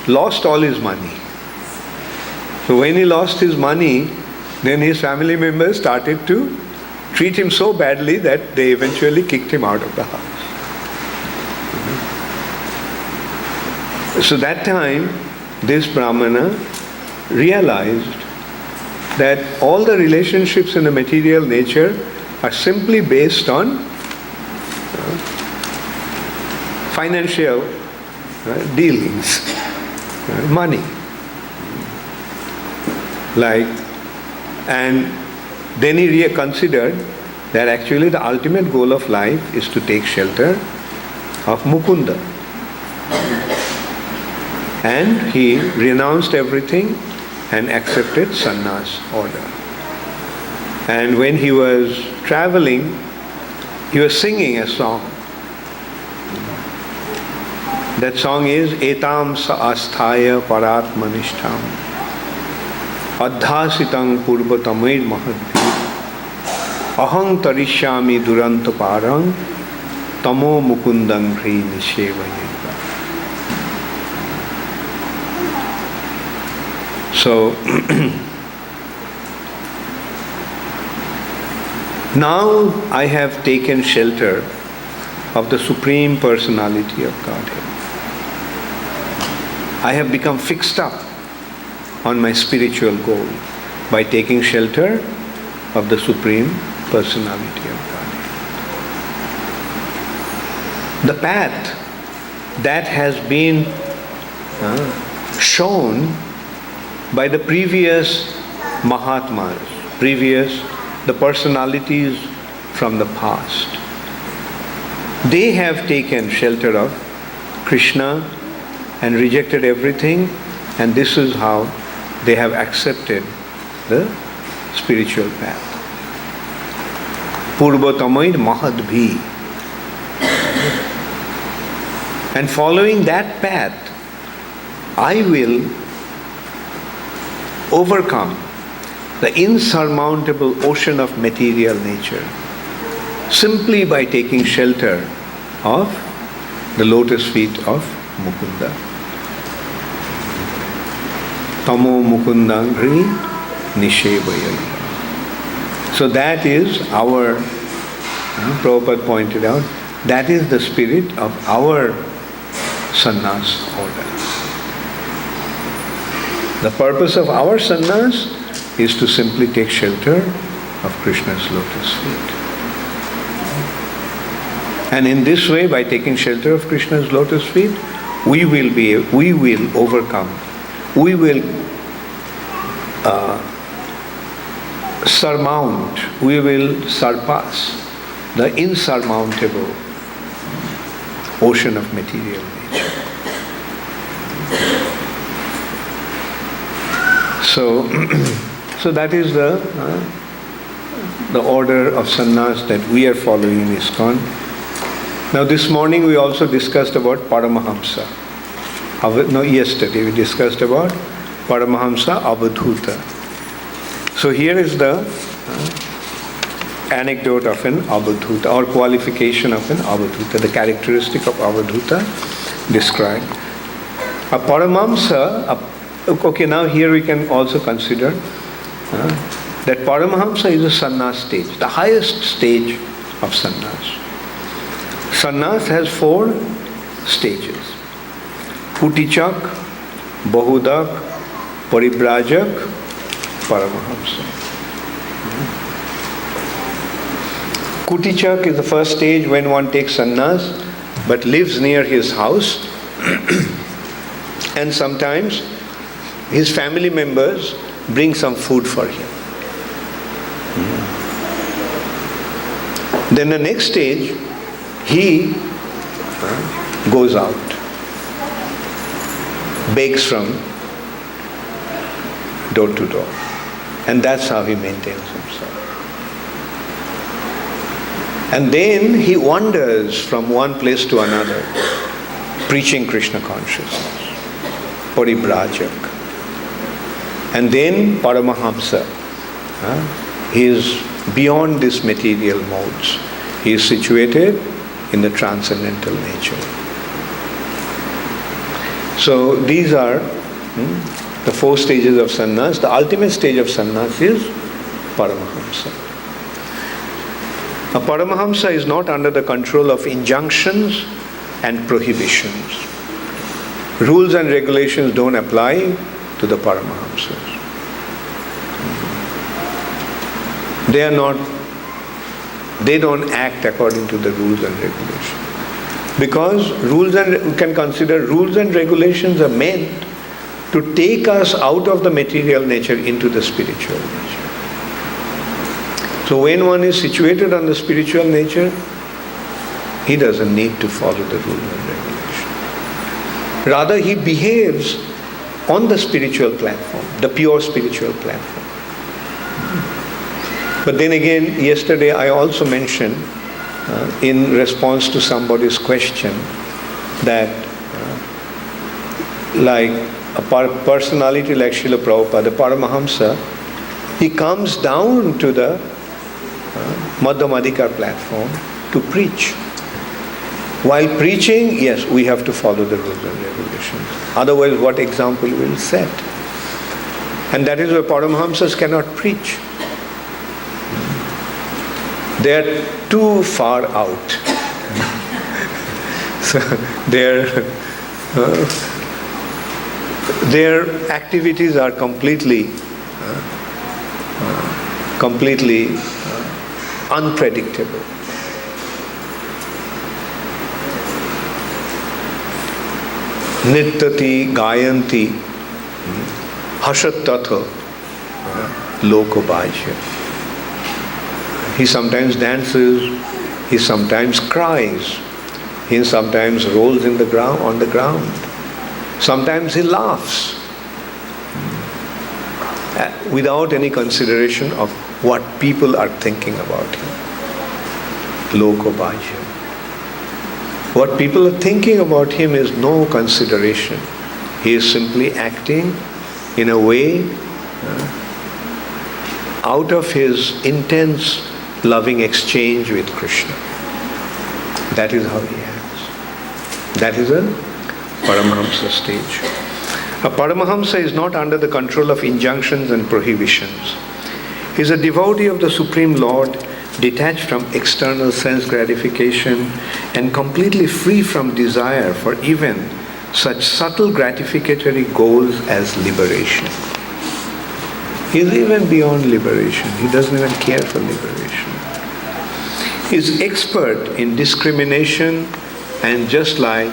lost all his money. So when he lost his money, then his family members started to treat him so badly that they eventually kicked him out of the house. So that time, this Brahmana realized that all the relationships in the material nature are simply based on financial dealings, money. And then he reconsidered that actually the ultimate goal of life is to take shelter of Mukunda. And he renounced everything and accepted sannyas order. And when he was traveling, he was singing a song. That song is Etam sa asthaya paratmanishtham adhasitang purvatamir mahadvi aham tarishyami duranta parang tamo mukundang hri nishevaya. So now I have taken shelter of the Supreme Personality of Godhead. I have become fixed up on my spiritual goal by taking shelter of the Supreme Personality of Godhead. The path that has been shown by the previous Mahatmas, the personalities from the past. They have taken shelter of Krishna and rejected everything, and this is how they have accepted the spiritual path. Purvatamaid Mahadbhi. And following that path, I will overcome the insurmountable ocean of material nature simply by taking shelter of the lotus feet of Mukunda. Tamo Mukundang Hri Nishevaya. So that is our, Prabhupada pointed out, that is the spirit of our sannyas order. The purpose of our sannyas is to simply take shelter of Krishna's lotus feet. And in this way, by taking shelter of Krishna's lotus feet, we will overcome, we will surmount, we will surpass the insurmountable ocean of material nature. So that is the order of sannyas that we are following in ISKCON. Now this morning we also discussed about Paramahamsa. Yesterday we discussed about Paramahamsa Avadhuta. So here is the anecdote of an avadhuta or qualification of an avadhuta, the characteristic of avadhuta described. A Paramahamsa, okay, now here we can also consider that Paramahamsa is a sannyas stage, the highest stage of sannyas. Sannyas has 4 stages: Utichak, Bahudak, Paribrajak, Paramahamsa. Kutichak is the first stage when one takes sannyas but lives near his house and sometimes his family members bring some food for him. Then the next stage, he goes out, begs from door to door, and that's how he maintains himself. And then he wanders from one place to another, preaching Krishna consciousness, Paribrajak. And then Paramahamsa, he is beyond these material modes. He is situated in the transcendental nature. So these are the 4 stages of sannyas. The ultimate stage of sannyas is Paramahamsa. A Paramahamsa is not under the control of injunctions and prohibitions. Rules and regulations don't apply to the Paramahamsas. They don't act according to the rules and regulations. Because we can consider rules and regulations are meant to take us out of the material nature into the spiritual nature. So when one is situated on the spiritual nature, he doesn't need to follow the rules and regulations. Rather, he behaves on the spiritual platform, the pure spiritual platform. But then again, yesterday I also mentioned, in response to somebody's question, that like a personality like Srila Prabhupada, the Paramahamsa, he comes down to the Madhyamadikar platform to preach. While preaching, yes, we have to follow the rules and regulations. Otherwise, what example will set? And that is why Paramahamsas cannot preach. They are too far out. So their activities are completely unpredictable. Nityati gayanti hashatatha lokabhajya. He sometimes dances, he sometimes cries, he sometimes rolls on the ground. Sometimes he laughs without any consideration of what people are thinking about him. Lokabhajya. What people are thinking about him is no consideration. He is simply acting in a way out of his intense loving exchange with Krishna. That is how he acts. That is a Paramahamsa stage. A Paramahamsa is not under the control of injunctions and prohibitions. He is a devotee of the Supreme Lord, detached from external sense gratification and completely free from desire for even such subtle gratificatory goals as liberation. He is even beyond liberation. He doesn't even care for liberation. He is expert in discrimination and just like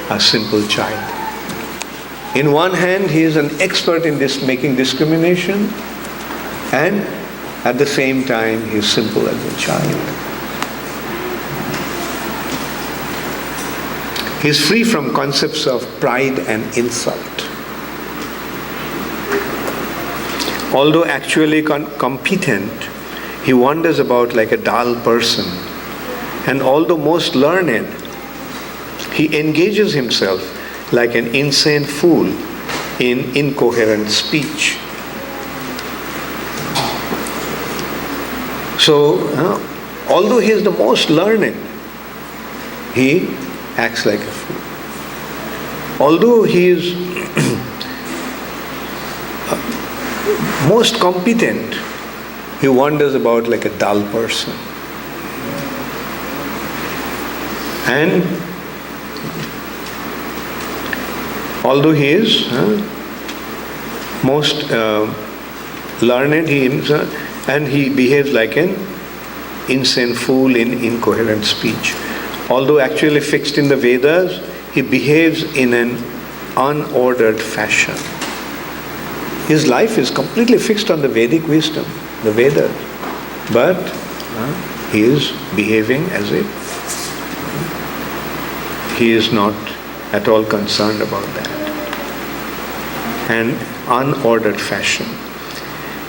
a simple child. In one hand, he is an expert in making discrimination, and at the same time, he is simple as a child. He is free from concepts of pride and insult. Although actually competent, he wanders about like a dull person. And although most learned, he engages himself like an insane fool in incoherent speech. So, although he is the most learned, he acts like a fool. Although he is most competent, he wanders about like a dull person. And although he is most learned, and he behaves like an insane fool in incoherent speech. Although actually fixed in the Vedas, he behaves in an unordered fashion. His life is completely fixed on the Vedic wisdom, the Vedas. But he is behaving as if he is not at all concerned about that. An unordered fashion.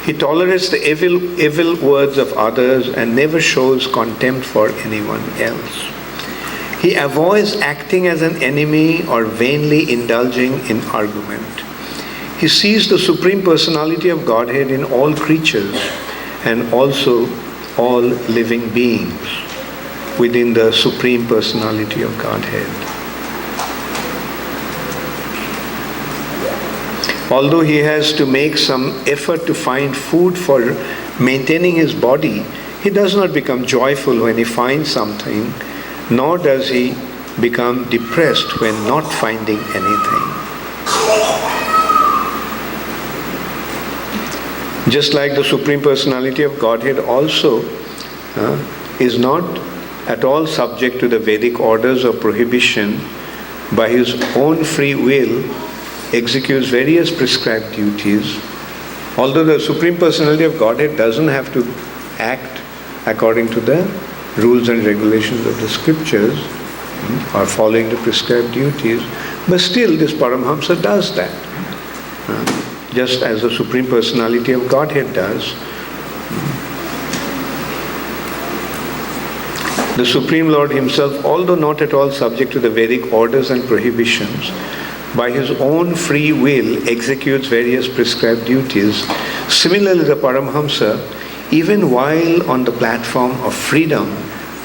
He tolerates the evil words of others and never shows contempt for anyone else. He avoids acting as an enemy or vainly indulging in argument. He sees the Supreme Personality of Godhead in all creatures and also all living beings within the Supreme Personality of Godhead. Although he has to make some effort to find food for maintaining his body, he does not become joyful when he finds something, nor does he become depressed when not finding anything. Just like the Supreme Personality of Godhead also is not at all subject to the Vedic orders or prohibition, by his own free will executes various prescribed duties. Although the Supreme Personality of Godhead doesn't have to act according to the rules and regulations of the scriptures or following the prescribed duties, but still this Paramhamsa does that. Just as the Supreme Personality of Godhead does. The Supreme Lord himself, although not at all subject to the Vedic orders and prohibitions, by his own free will executes various prescribed duties. Similarly, the Paramhamsa, even while on the platform of freedom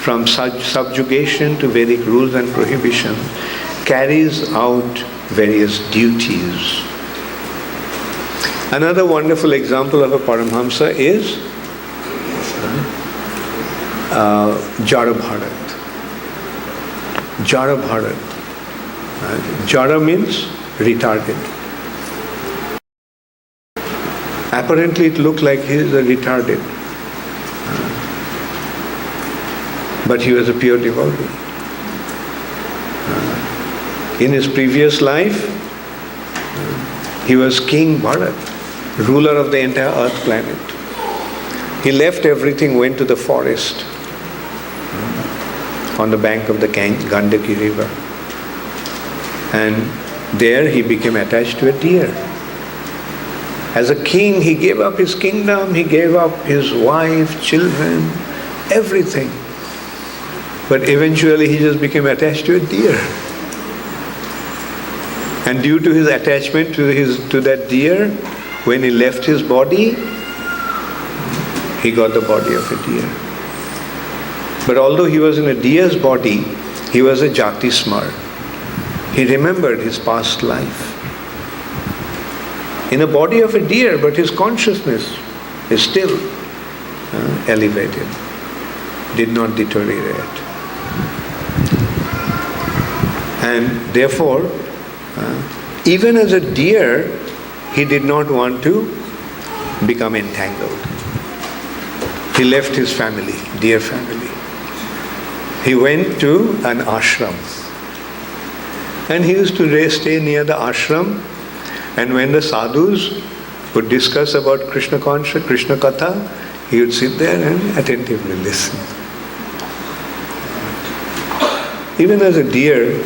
from subjugation to Vedic rules and prohibitions, carries out various duties. Another wonderful example of a Paramhamsa is Jara Bharat. Jara Bharat. Jara means retarded. Apparently it looked like he is a retarded. But he was a pure devotee. In his previous life, he was King Bharat, ruler of the entire earth planet. He left everything, went to the forest on the bank of the Gandaki river. And there he became attached to a deer. As a king, he gave up his kingdom, he gave up his wife, children, everything. But eventually he just became attached to a deer. And due to his attachment to that deer, when he left his body, he got the body of a deer. But although he was in a deer's body, he was a jati smar. He remembered his past life. In a body of a deer, but his consciousness is still elevated, did not deteriorate. And therefore, even as a deer, he did not want to become entangled. He left his family, deer family. He went to an ashram. And he used to stay near the ashram, and when the sadhus would discuss about Krishna consciousness, Krishna Katha, he would sit there and attentively listen. Even as a deer,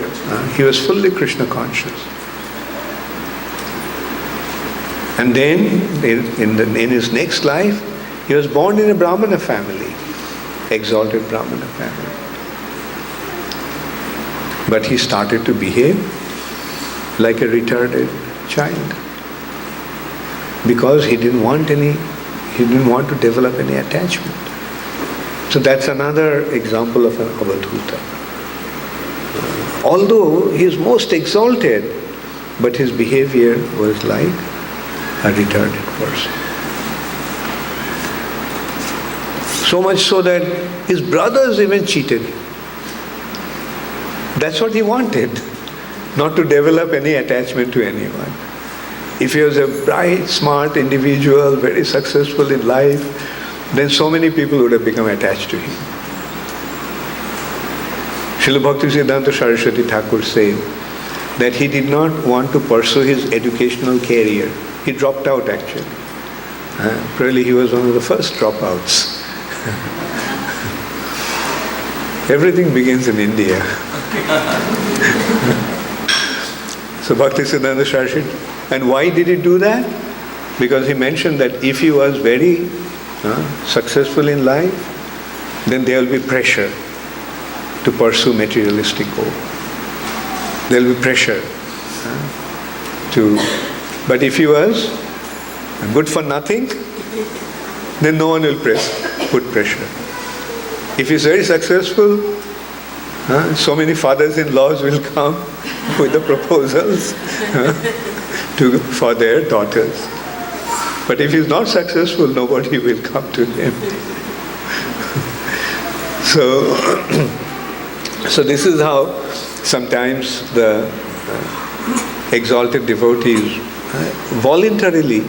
he was fully Krishna conscious. And then, in his next life, he was born in a Brahmana family, exalted Brahmana family. But he started to behave like a retarded child because he didn't want to develop any attachment. So that's another example of an avadhuta. Although he is most exalted, but his behavior was like a retarded person. So much so that his brothers even cheated him. That's what he wanted, not to develop any attachment to anyone. If he was a bright, smart individual, very successful in life, then so many people would have become attached to him. Srila Bhaktisiddhanta Saraswati Thakur said that he did not want to pursue his educational career. He dropped out actually. Probably he was one of the first dropouts. Everything begins in India. So Bhaktisiddhanta Saraswati, and why did he do that? Because he mentioned that if he was very successful in life, then there will be pressure to pursue materialistic goal. There will be pressure but if he was good for nothing, then no one will put pressure. If he's very successful, so many fathers-in-laws will come with the proposals for their daughters. But if he's not successful, nobody will come to him. So this is how sometimes the exalted devotees voluntarily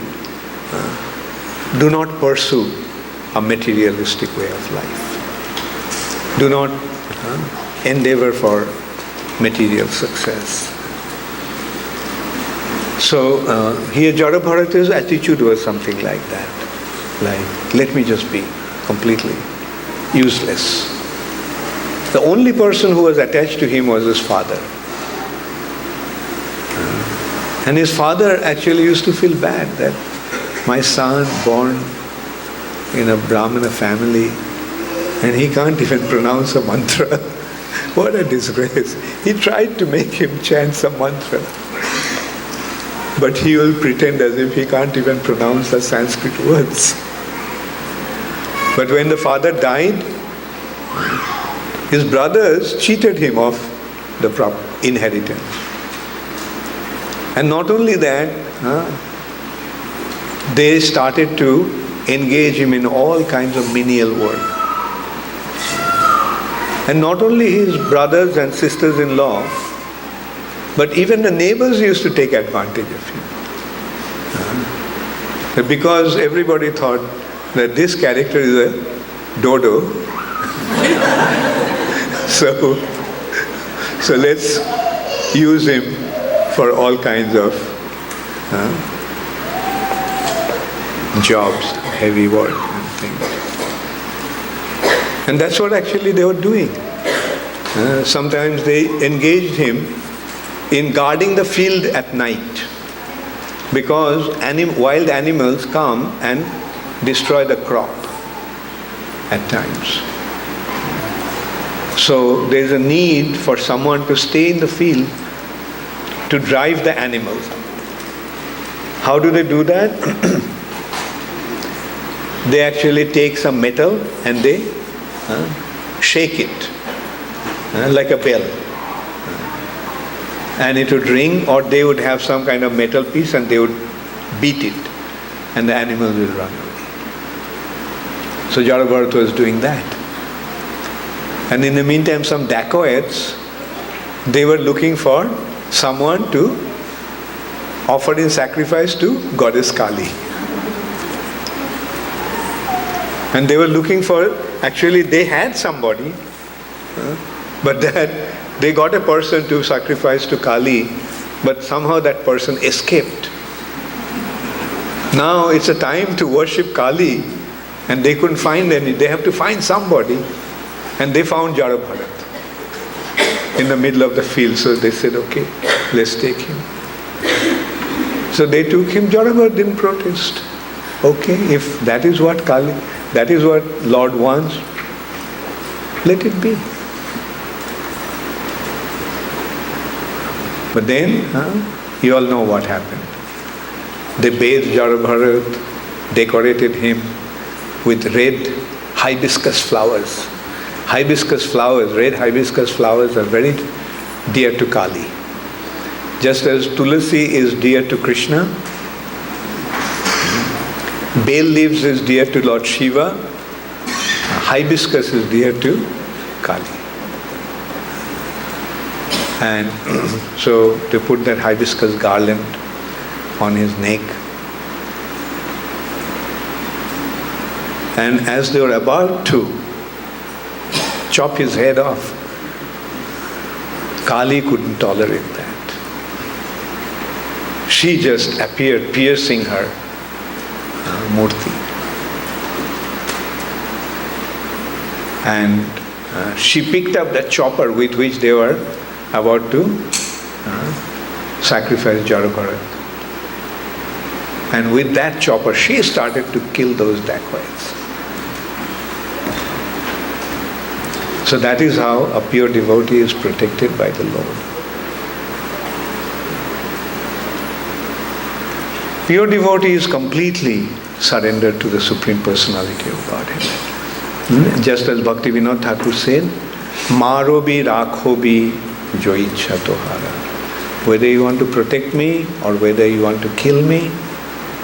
do not pursue a materialistic way of life. Do not endeavor for material success. So here Jarabharata's attitude was something like that. Like, let me just be completely useless. The only person who was attached to him was his father. And his father actually used to feel bad that my son born in a Brahmana family and he can't even pronounce a mantra. What a disgrace. He tried to make him chant some mantra. But he will pretend as if he can't even pronounce the Sanskrit words. But when the father died, his brothers cheated him of the inheritance. And not only that, they started to engage him in all kinds of menial work. And not only his brothers and sisters-in-law, but even the neighbors used to take advantage of him. Because everybody thought that this character is a dodo. So let's use him for all kinds of jobs, heavy work and things. And that's what actually they were doing. Sometimes they engaged him in guarding the field at night, because wild animals come and destroy the crop at times. So there is a need for someone to stay in the field to drive the animals. How do they do that? They actually take some metal and they shake it like a bell. And it would ring, or they would have some kind of metal piece and they would beat it and the animals will run away. So Jarabharata was doing that. And in the meantime, some dacoits, they were looking for someone to offer in sacrifice to goddess Kali. And they were looking for, actually they had somebody, but that they got a person to sacrifice to Kali, but somehow that person escaped. Now it's a time to worship Kali, and they couldn't find any. They have to find somebody, and they found Jarabharata in the middle of the field. So they said, okay, let's take him. So they took him. Jarabharata didn't protest. Okay, if that is what Kali, that is what Lord wants, let it be. But then, you all know what happened. They bathed Jarabharata, decorated him with red hibiscus flowers. Hibiscus flowers, red hibiscus flowers are very dear to Kali. Just as Tulasi is dear to Krishna, Bale leaves is dear to Lord Shiva, hibiscus is dear to Kali. And so to put that hibiscus garland on his neck, and as they were about to chop his head off, Kali couldn't tolerate that. She just appeared, piercing her murti. And she picked up that chopper with which they were about to sacrifice Jarabharat. And with that chopper, she started to kill those dacoits. So that is how a pure devotee is protected by the Lord. Pure devotee is completely surrendered to the Supreme Personality of Godhead. Just as Bhakti Vinod Thakur said, Maro bhi rakho bhi jo ichha tohara. Whether you want to protect me or whether you want to kill me,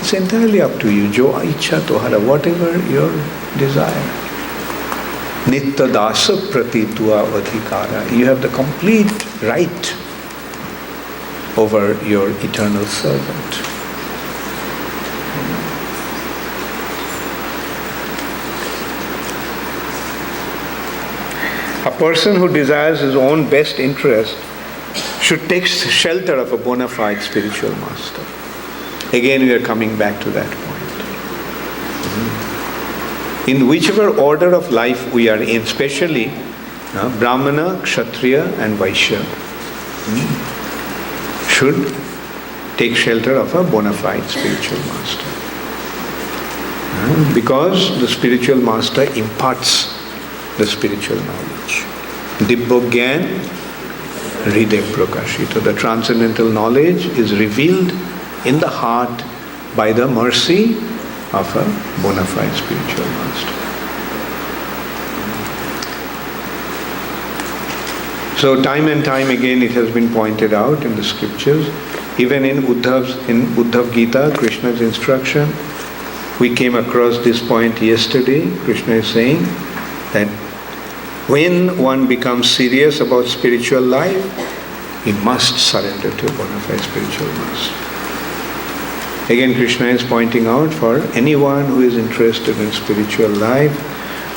it's entirely up to you. Jo ichha tohara, whatever your desire. Nitya dasa prati tua adhikara. You have the complete right over your eternal servant. A person who desires his own best interest should take shelter of a bona fide spiritual master. Again, we are coming back to that point. In whichever order of life we are in, especially Brahmana, Kshatriya and Vaishya, should take shelter of a bona fide spiritual master. Because the spiritual master imparts the spiritual knowledge. Dibbo Gyan Hriday Prakashita. The transcendental knowledge is revealed in the heart by the mercy of a bona fide spiritual master. So time and time again it has been pointed out in the scriptures, even in Uddhava Gita, Krishna's instruction. We came across this point yesterday. Krishna is saying that when one becomes serious about spiritual life, he must surrender to a bona fide spiritual master. Again, Krishna is pointing out, for anyone who is interested in spiritual life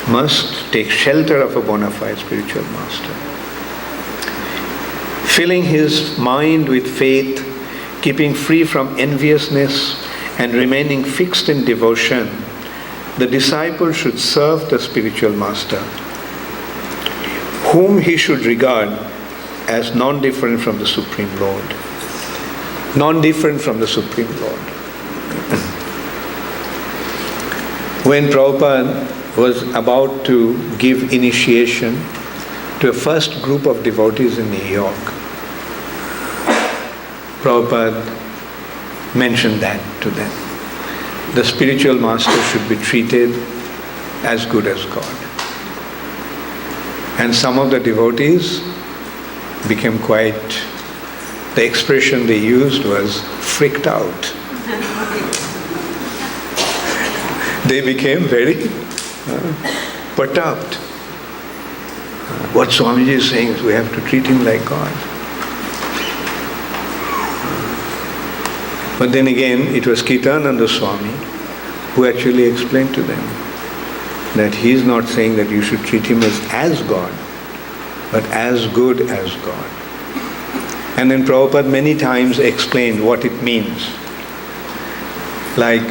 must take shelter of a bona fide spiritual master. Filling his mind with faith, keeping free from enviousness, and remaining fixed in devotion, the disciple should serve the spiritual master, whom he should regard as non-different from the Supreme Lord. Non-different from the Supreme Lord. When Prabhupada was about to give initiation to a first group of devotees in New York, Prabhupada mentioned that to them. The spiritual master should be treated as good as God. And some of the devotees became quite, the expression they used was freaked out. They became very perturbed. What Swamiji is saying is we have to treat him like God. But then again, it was Kirtananda Swami who actually explained to them that he is not saying that you should treat him as God, but as good as God. And then Prabhupada many times explained what it means. Like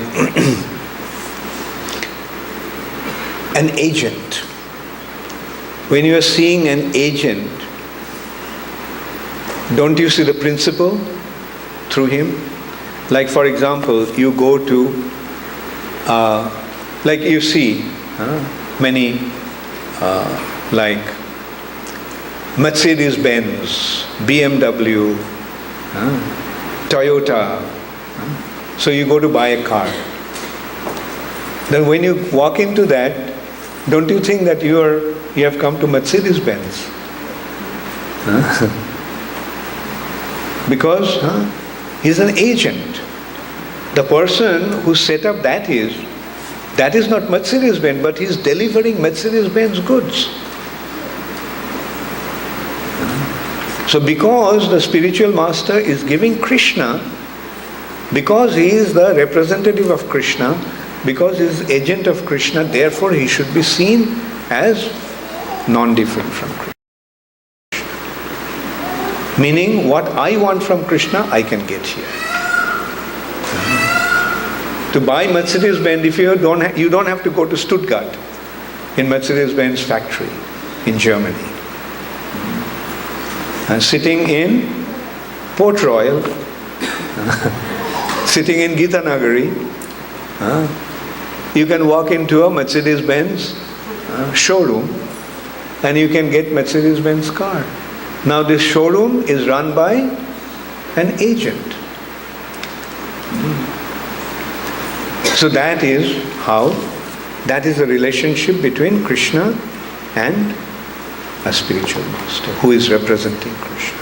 an agent. When you are seeing an agent, don't you see the principle through him? Like for example, you go to, like you see many like Mercedes-Benz, BMW, Toyota. So you go to buy a car. Then when you walk into that, Don't you think that you have come to Mercedes-Benz? Because he's an agent. The person who set up that is not Mercedes-Benz, but he's delivering Mercedes-Benz goods. So because the spiritual master is giving Krishna, because he is the representative of Krishna, because he is agent of Krishna, therefore he should be seen as non-different from Krishna. Meaning, what I want from Krishna, I can get here. To buy Mercedes-Benz, if you don't have to go to Stuttgart in Mercedes-Benz factory in Germany. And sitting in Port Royal, sitting in Gita Nagari, you can walk into a Mercedes-Benz showroom and you can get Mercedes-Benz car. Now this showroom is run by an agent. So that is the relationship between Krishna and a spiritual master who is representing Krishna.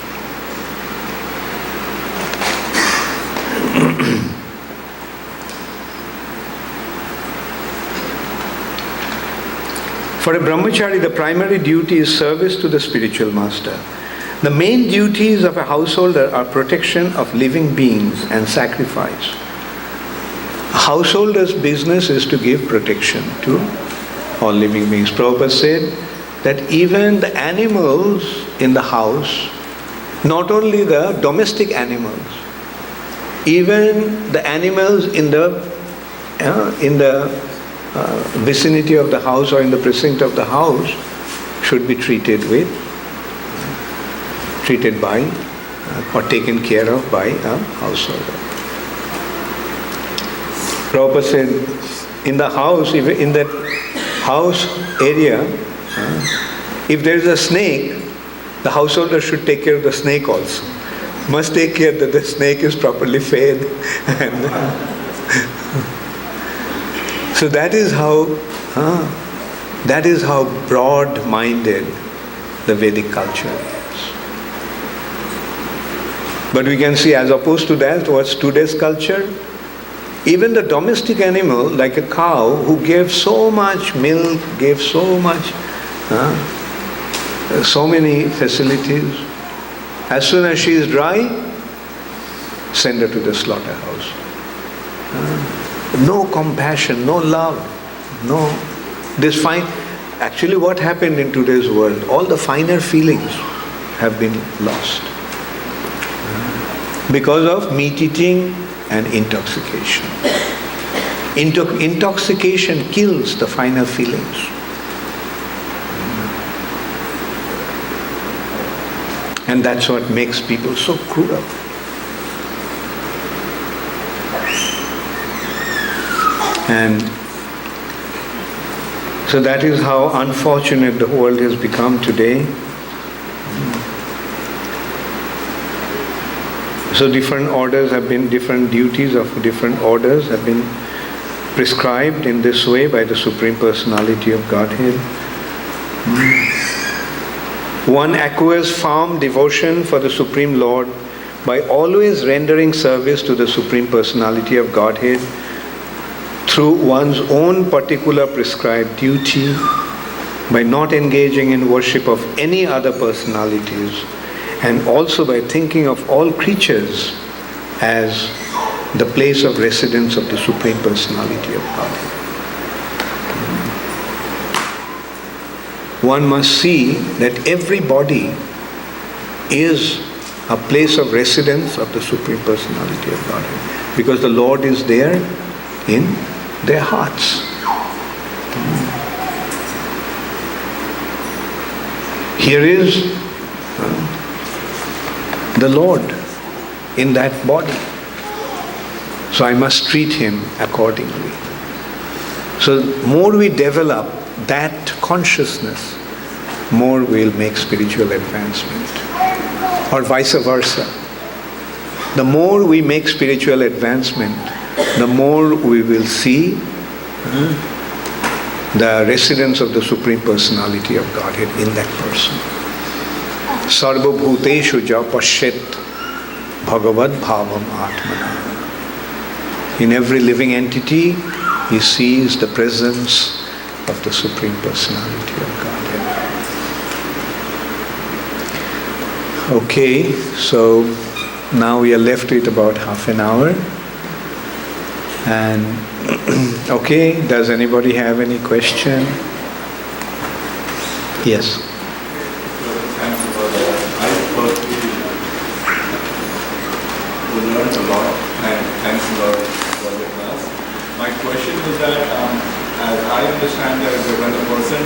For a brahmachari, the primary duty is service to the spiritual master. The main duties of a householder are protection of living beings and sacrifice. A householder's business is to give protection to all living beings. Prabhupada said that even the animals in the house, not only the domestic animals, even the animals in the vicinity of the house or in the precinct of the house should be treated by or taken care of by a householder. Prabhupada said, in the house, in that house area, if there is a snake, the householder should take care of the snake also. Must take care that the snake is properly fed. So that is how broad-minded the Vedic culture is. But we can see, as opposed to that, what's today's culture? Even the domestic animal, like a cow, who gave so much milk, gave so much, so many facilities, as soon as she is dry, send her to the slaughterhouse. No compassion, no love, no. Actually, what happened in today's world? All the finer feelings have been lost because of meat eating and intoxication. Intoxication kills the finer feelings. And that's what makes people so cruel. And so that is how unfortunate the world has become today. So different duties of different orders have been prescribed in this way by the Supreme Personality of Godhead. One acquires firm devotion for the Supreme Lord by always rendering service to the Supreme Personality of Godhead through one's own particular prescribed duty, by not engaging in worship of any other personalities, and also by thinking of all creatures as the place of residence of the Supreme Personality of Godhead. One must see that every body is a place of residence of the Supreme Personality of Godhead, because the Lord is there in their hearts. Here is the Lord in that body. So I must treat Him accordingly. So more we develop that consciousness, more we'll make spiritual advancement. Or vice versa. The more we make spiritual advancement, the more we will see the residence of the Supreme Personality of Godhead in that person. Sarva bhuteshu ja pashyet bhagavad bhavam atmana. In every living entity, he sees the presence of the Supreme Personality of Godhead. Okay, so now we are left with about half an hour. And okay, does anybody have any question? Yes. Thanks for that. I personally learned a lot, and thanks a lot for the class. My question is that, as I understand that when a person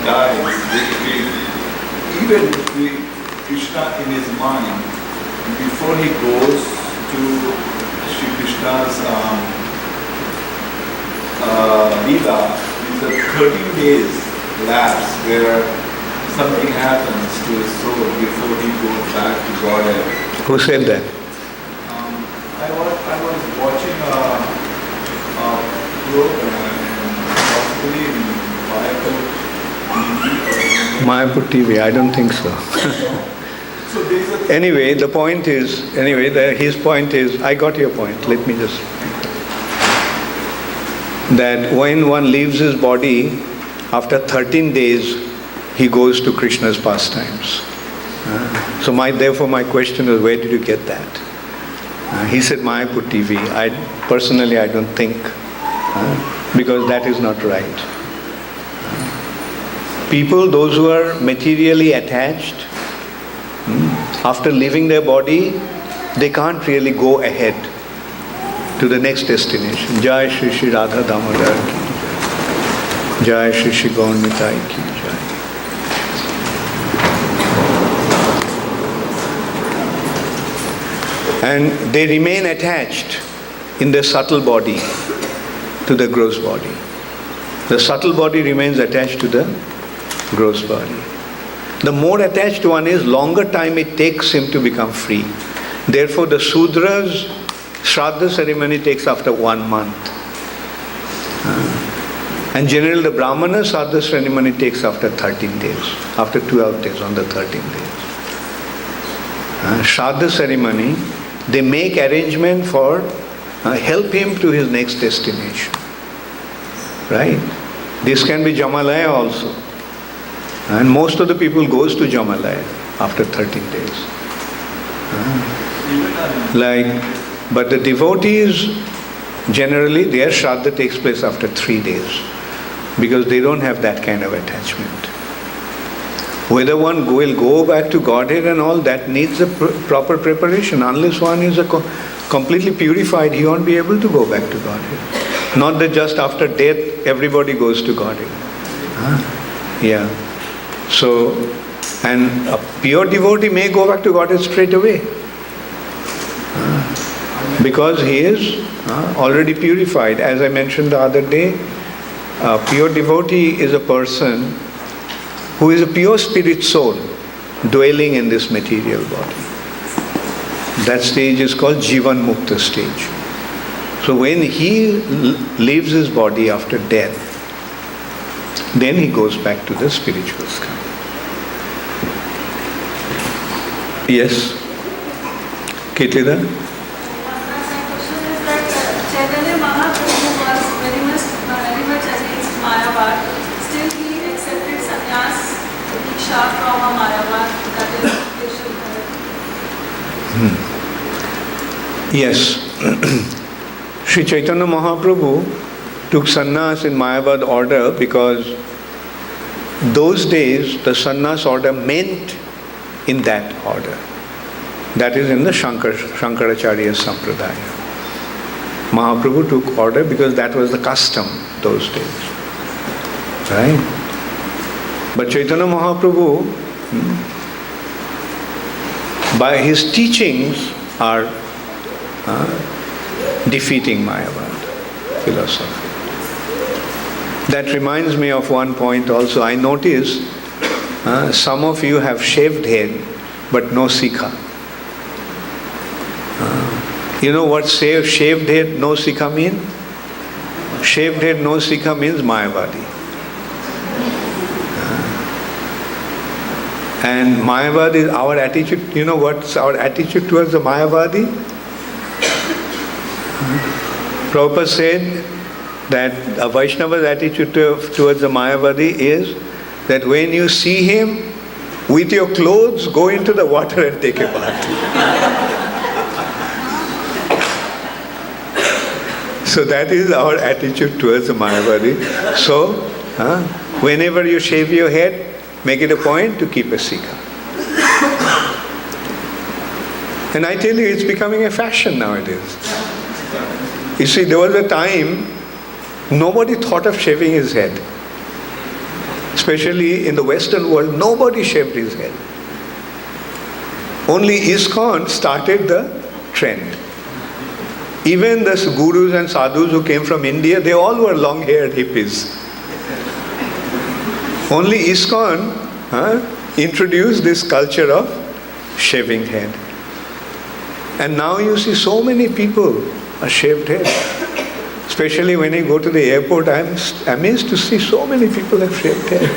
dies, even Krishna in his mind, before he goes to Shri Krishna's Leela, is a 13 days lapse where something happens to his soul before he goes back to Godhead. Who said that? I was watching a program, possibly in Mayapur TV, I don't think so. Anyway, his point is, I got your point, let me just... That when one leaves his body, after 13 days, he goes to Krishna's pastimes. Therefore my question is, where did you get that? He said Mayapur TV. I don't think, because that is not right. People, those who are materially attached, after leaving their body, they can't really go ahead to the next destination. Jai Shri Shri Radha Damodar ki Jai. Jai Shri Shri Gaur Nitai ki Jai. And they remain attached in the subtle body to the gross body. The subtle body remains attached to the gross body. The more attached one is, longer time it takes him to become free. Therefore, the Sudra's Shraddha ceremony takes after 1 month. And generally the Brahmana's Shraddha ceremony takes after 13 days, after 12 days, on the 13th day. Shraddha ceremony, they make arrangement for help him to his next destination. Right? This can be Jamalaya also. And most of the people goes to Jamalaya after 13 days. But the devotees, generally their Shraddha takes place after 3 days, because they don't have that kind of attachment. Whether one will go back to Godhead and all, that needs a proper preparation. Unless one is completely purified, he won't be able to go back to Godhead. Not that just after death everybody goes to Godhead. Yeah. So, and a pure devotee may go back to Godhead straight away. Because he is already purified. As I mentioned the other day, a pure devotee is a person who is a pure spirit soul dwelling in this material body. That stage is called Jivan Mukta stage. So when he leaves his body after death, then he goes back to the spiritual sky. Yes? Ketlida? Chaitanya Mahaprabhu was very much against Mayavad. Still he accepted sannyas, Diksha from a Mayavad, that is Yes. Sri Chaitanya Mahaprabhu took sannyas in Mayavad order because those days the sannyas order meant in that order. That is in the Shankaracharya Sampradaya. Mahaprabhu took order because that was the custom those days. Right? But Chaitanya Mahaprabhu, by his teachings, are defeating Mayavad philosophy. That reminds me of one point also. I notice some of you have shaved head but no sikha. You know what shaved head, no sikha mean? Shaved head, no Sikha means Mayavadi. And Mayavadi is our attitude. You know what's our attitude towards the Mayavadi? Prabhupada said that a Vaishnava's attitude towards the Mayavadi is that when you see him, with your clothes, go into the water and take a bath. So that is our attitude towards the Mayavadi. So, whenever you shave your head, make it a point to keep a Sikha. And I tell you, it's becoming a fashion nowadays. You see, there was a time nobody thought of shaving his head. Especially in the Western world, nobody shaved his head. Only ISKCON started the trend. Even the gurus and sadhus who came from India, they all were long-haired hippies. Only ISKCON introduced this culture of shaving head. And now you see so many people are shaved head. Especially when you go to the airport, I am amazed to see so many people have shaved head.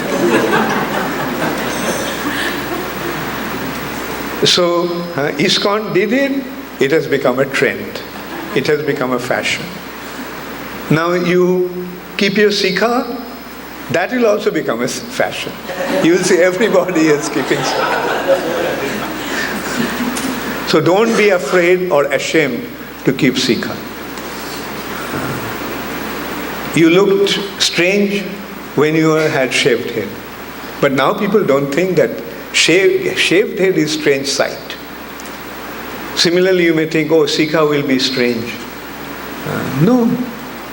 So, ISKCON did it, it has become a trend. It has become a fashion. Now you keep your Sikha, that will also become a fashion. You will see everybody is keeping Sikha. So don't be afraid or ashamed to keep Sikha. You looked strange when you had shaved head. But now people don't think that shaved head is strange sight. Similarly, you may think, oh, Sikha will be strange. No,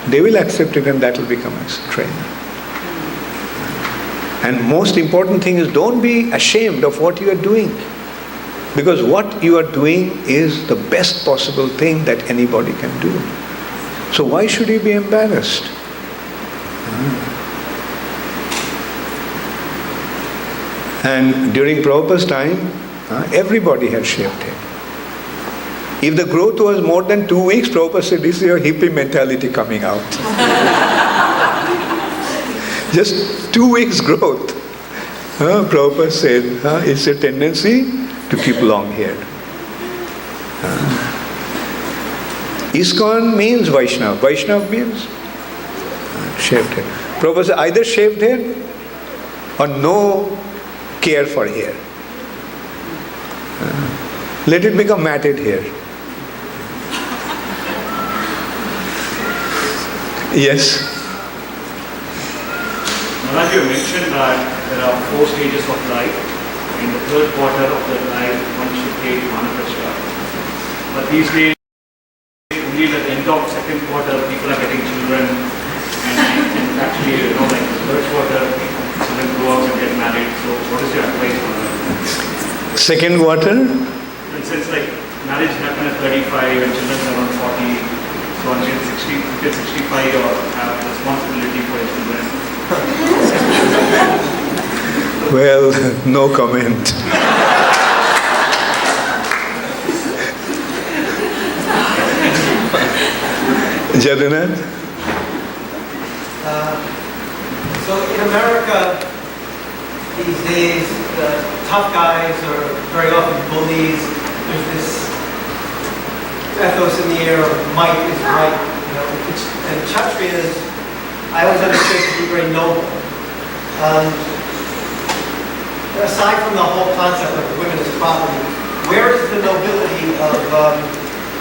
they will accept it and that will become a trend. And most important thing is don't be ashamed of what you are doing. Because what you are doing is the best possible thing that anybody can do. So why should you be embarrassed? And during Prabhupada's time, everybody had shaved head. If the growth was more than 2 weeks, Prabhupada said, this is your hippie mentality coming out. Just 2 weeks growth. Prabhupada said, it's a tendency to keep long hair. ISKCON means Vaishnava. Vaishnava means shaved head. Prabhupada said, either shaved head or no care for hair. Let it become matted hair. Yes. Maharaja, you mentioned that there are 4 stages of life. In the 3rd quarter of the life, one should take Manapashya. But these days, only at the end of 2nd quarter, people are getting children. And actually, like the 3rd quarter, children grow up and get married. So what is your advice for that? 2nd quarter? In a sense, like marriage happened at 35 and children are around 40. So until 65 or have responsibility for your children. Well, no comment. Jagannath? So in America, these days, the tough guys are very often bullies. There's this ethos in the air of might is right, and Kshatriyas, I always understood to be very noble. Aside from the whole concept of women as property, where is the nobility of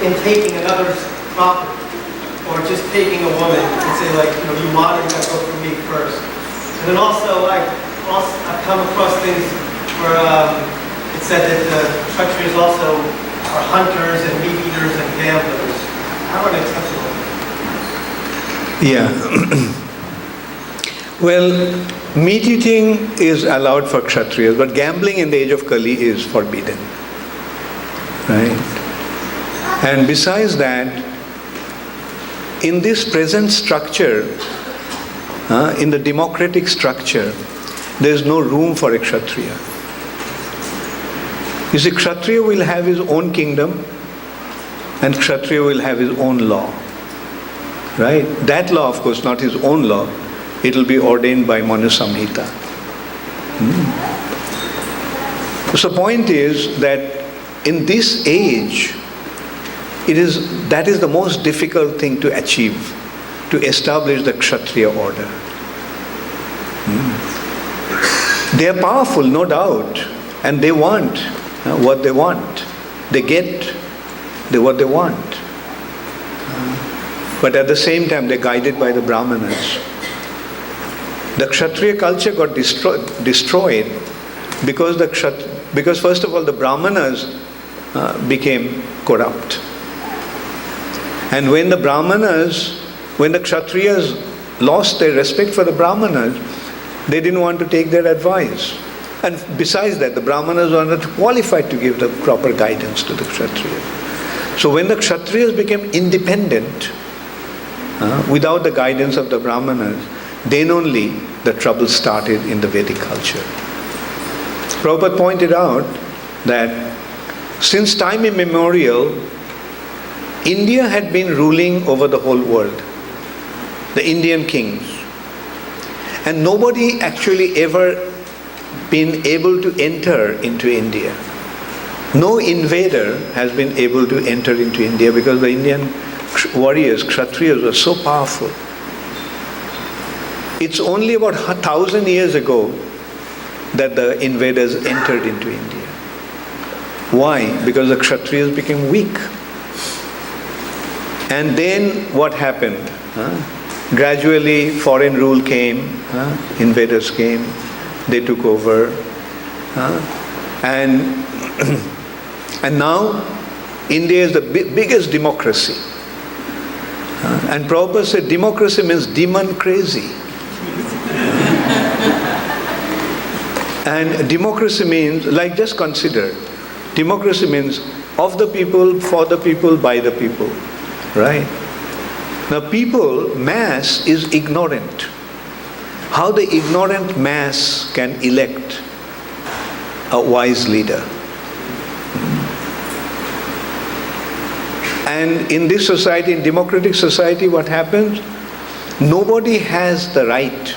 in taking another's property, or just taking a woman and say you modern, you gotta go for me first. And then also I've come across things where it said that Kshatriyas also are hunters and meat eaters and gamblers. How are they acceptable? Yeah. Well, meat eating is allowed for Kshatriyas, but gambling in the age of Kali is forbidden. Right? And besides that, in this present structure, in the democratic structure, there is no room for a Kshatriya. You see, Kshatriya will have his own kingdom and Kshatriya will have his own law. Right? That law, of course, not his own law. It will be ordained by Manu Samhita. So the point is that in this age, that is the most difficult thing to achieve, to establish the Kshatriya order. They are powerful, no doubt, and they want what they want. They get what they want. But at the same time, they're guided by the Brahmanas. The Kshatriya culture got destroyed because first of all, the Brahmanas became corrupt. And when the Kshatriyas lost their respect for the Brahmanas, they didn't want to take their advice. And besides that, the Brahmanas were not qualified to give the proper guidance to the Kshatriyas. So when the Kshatriyas became independent, without the guidance of the Brahmanas, then only the trouble started in the Vedic culture. Prabhupada pointed out that since time immemorial, India had been ruling over the whole world, the Indian kings. And nobody actually ever been able to enter into India. No invader has been able to enter into India because the Indian warriors, Kshatriyas, were so powerful. It's only about 1,000 years ago that the invaders entered into India. Why? Because the Kshatriyas became weak. And then what happened? Gradually foreign rule came, invaders came, they took over. And now India is the biggest democracy. And Prabhupada said democracy means demon crazy. And democracy means, like just consider, democracy means of the people, for the people, by the people. Right? Now people, mass is ignorant. How the ignorant mass can elect a wise leader? And in this society, in democratic society, what happens? Nobody has the right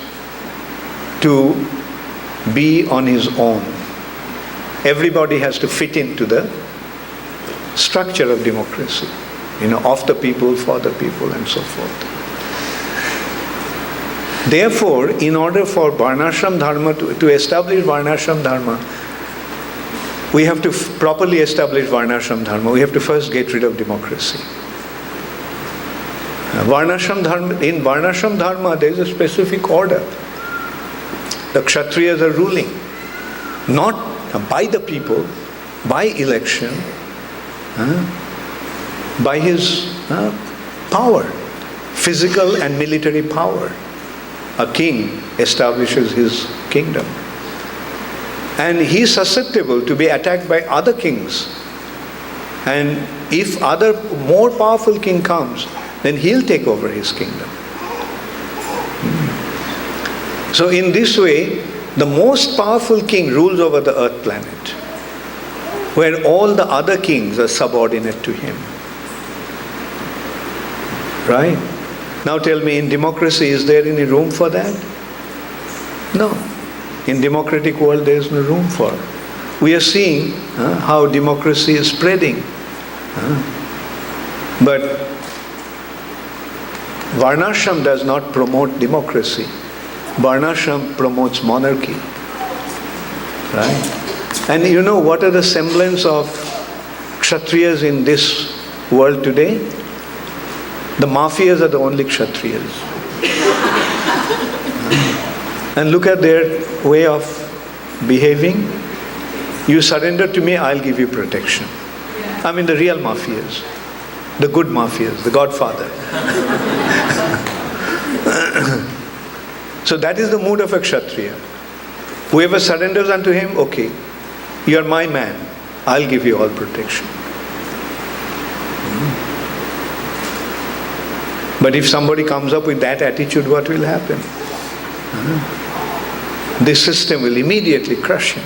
to be on his own. Everybody has to fit into the structure of democracy. Of the people, for the people, and so forth. Therefore, in order for Varnashram Dharma to establish Varnashram Dharma, we have to properly establish Varnashram Dharma. We have to first get rid of democracy. In Varnashram Dharma, there is a specific order. The Kshatriyas are ruling, not by the people, by election, by his power, physical and military power. A king establishes his kingdom. And he is susceptible to be attacked by other kings. And if other more powerful king comes, then he'll take over his kingdom. So in this way, the most powerful king rules over the earth planet, where all the other kings are subordinate to him. Right? Now tell me, in democracy, is there any room for that? No. In democratic world, there is no room for it. We are seeing how democracy is spreading. But Varnashram does not promote democracy. Varnashram promotes monarchy. Right? And you know what are the semblance of Kshatriyas in this world today? The mafias are the only Kshatriyas. And look at their way of behaving. You surrender to me, I'll give you protection. I mean the real mafias, the good mafias, the Godfather. So that is the mood of a Kshatriya. Whoever surrenders unto him, okay, you are my man, I'll give you all protection. But if somebody comes up with that attitude, what will happen? This system will immediately crush him.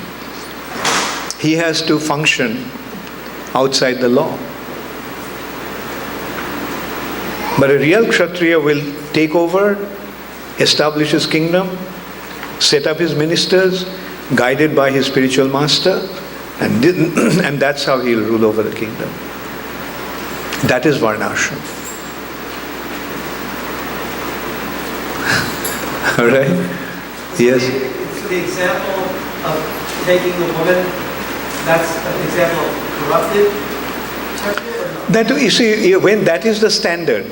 He has to function outside the law. But a real Kshatriya will take over, establish his kingdom, set up his ministers, guided by his spiritual master, and that's how he'll rule over the kingdom. That is Varnashram. All right? Yes? So the example of taking the woman, that's an example of corrupted Kshatriya or not? That, you see, when that is the standard,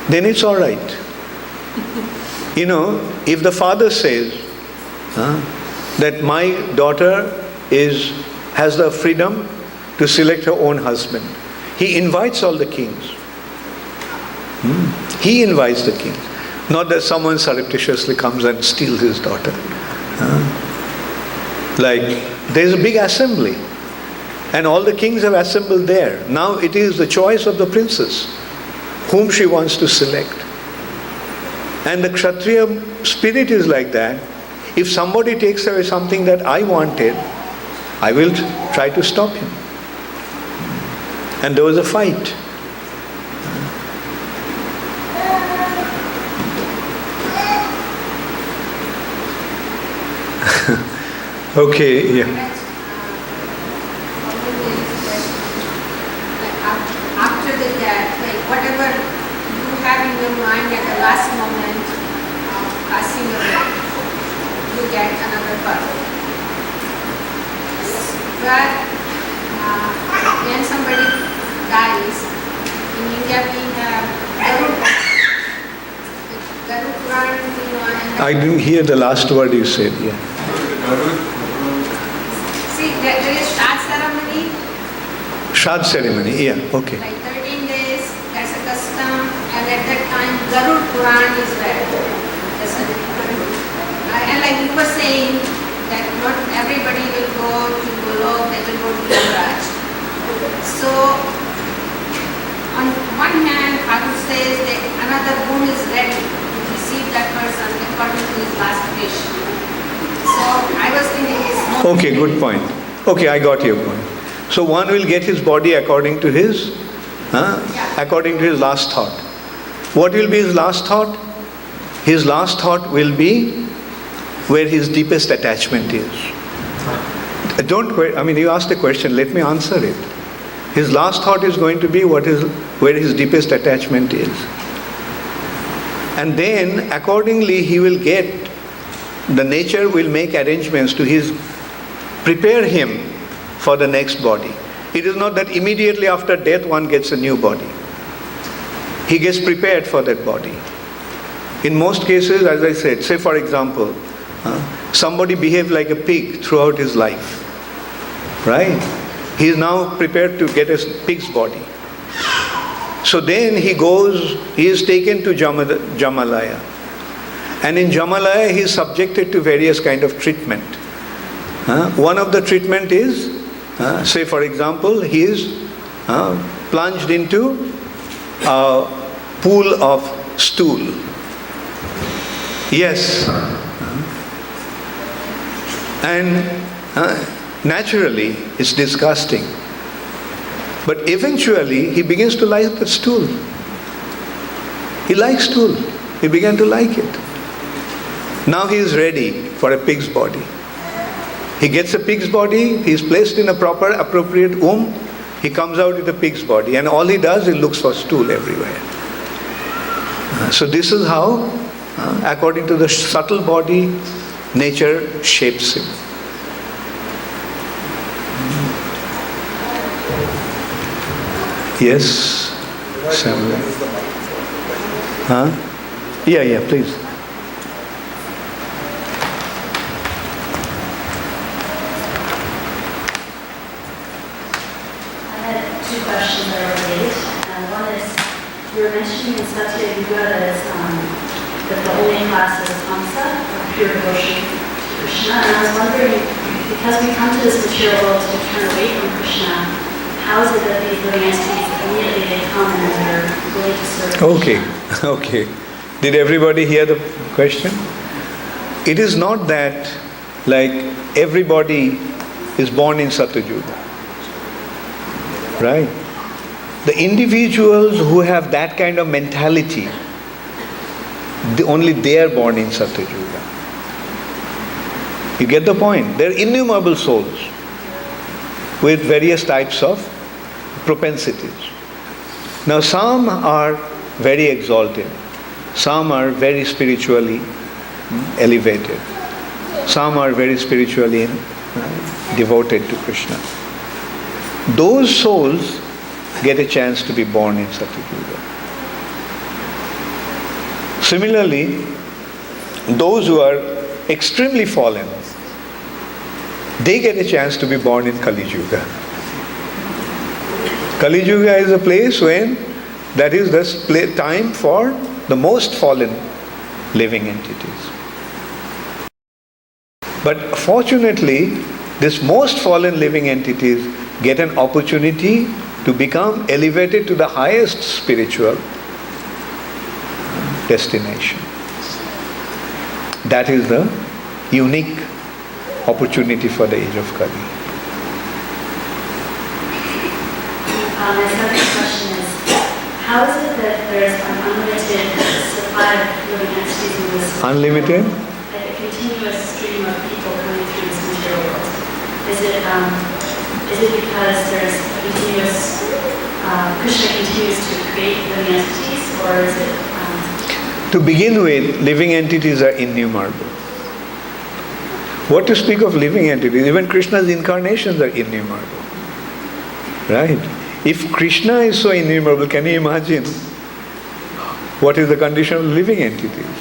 then it's all right. You know, if the father says that my daughter has the freedom to select her own husband, he invites all the kings. He invites the kings. Not that someone surreptitiously comes and steals his daughter. Like, there's a big assembly, and all the kings have assembled there. Now it is the choice of the princess whom she wants to select. And the Kshatriya spirit is like that. If somebody takes away something that I wanted, I will try to stop him. And there was a fight. Okay, yeah. After the death, like whatever you have in your mind at the last moment of passing away, you get another birth. But when somebody dies, in India we have Garuda Puran, and I didn't hear the last word you said. Yeah. see, there is Shad ceremony. Shad ceremony. Yeah. Okay. Like 13 days, that's a custom, and at that time, Garuda Puran is read. And like you were saying, that not everybody will go to Golok, they will go to Yamaraj. So, on one hand, Thakur says that another womb is ready to receive that person according to his last wish. So, I was thinking it's not... Okay, good point. Okay, I got your point. So one will get his body according to his last thought. What will be his last thought? His last thought will be where his deepest attachment is. You asked a question, let me answer it. His last thought is going to be where his deepest attachment is. And then accordingly the nature will make arrangements to prepare him for the next body. It is not that immediately after death one gets a new body. He gets prepared for that body. In most cases, as I said, say for example, somebody behaved like a pig throughout his life, right? He is now prepared to get a pig's body. So then he is taken to Jamalaya. And in Jamalaya he is subjected to various kind of treatment. One of the treatment is, say for example, he is plunged into a pool of stool. Yes. And naturally it's disgusting. But eventually he begins to like the stool. He likes stool. He began to like it. Now he is ready for a pig's body. He gets a pig's body, he is placed in a proper, appropriate womb, he comes out with a pig's body, and all he does, he looks for stool everywhere. So this is how, according to the subtle body, nature shapes him. Yes? Samuel. Yeah, please. Questions that are related. One is, you were mentioning in Satya Yuga that the only class is Hamsa, or pure devotion to Krishna. And I was wondering, because we come to this material world to turn away from Krishna, how is it that these living entities immediately they come and they're willing to serve Krishna? Okay. Did everybody hear the question? It is not that like everybody is born in Satya Yuga. Right? The individuals who have that kind of mentality, only they are born in Satya Yuga. You get the point? There are innumerable souls with various types of propensities. Now some are very exalted, some are very spiritually elevated, some are very spiritually devoted to Krishna. Those souls get a chance to be born in Satya Yuga. Similarly, those who are extremely fallen, they get a chance to be born in Kali Yuga. Kali Yuga is a place when that is the time for the most fallen living entities. But fortunately, this most fallen living entities get an opportunity to become elevated to the highest spiritual destination. That is the unique opportunity for the age of Kali. My second question is, how is it that there's an unlimited supply of living entities in this world? Unlimited? Like a continuous stream of people coming through this material world. Is it because there's a continuous, Krishna continues to create living entities, or is it... To begin with, living entities are innumerable. What to speak of living entities? Even Krishna's incarnations are innumerable. Right? If Krishna is so innumerable, can you imagine what is the condition of living entities?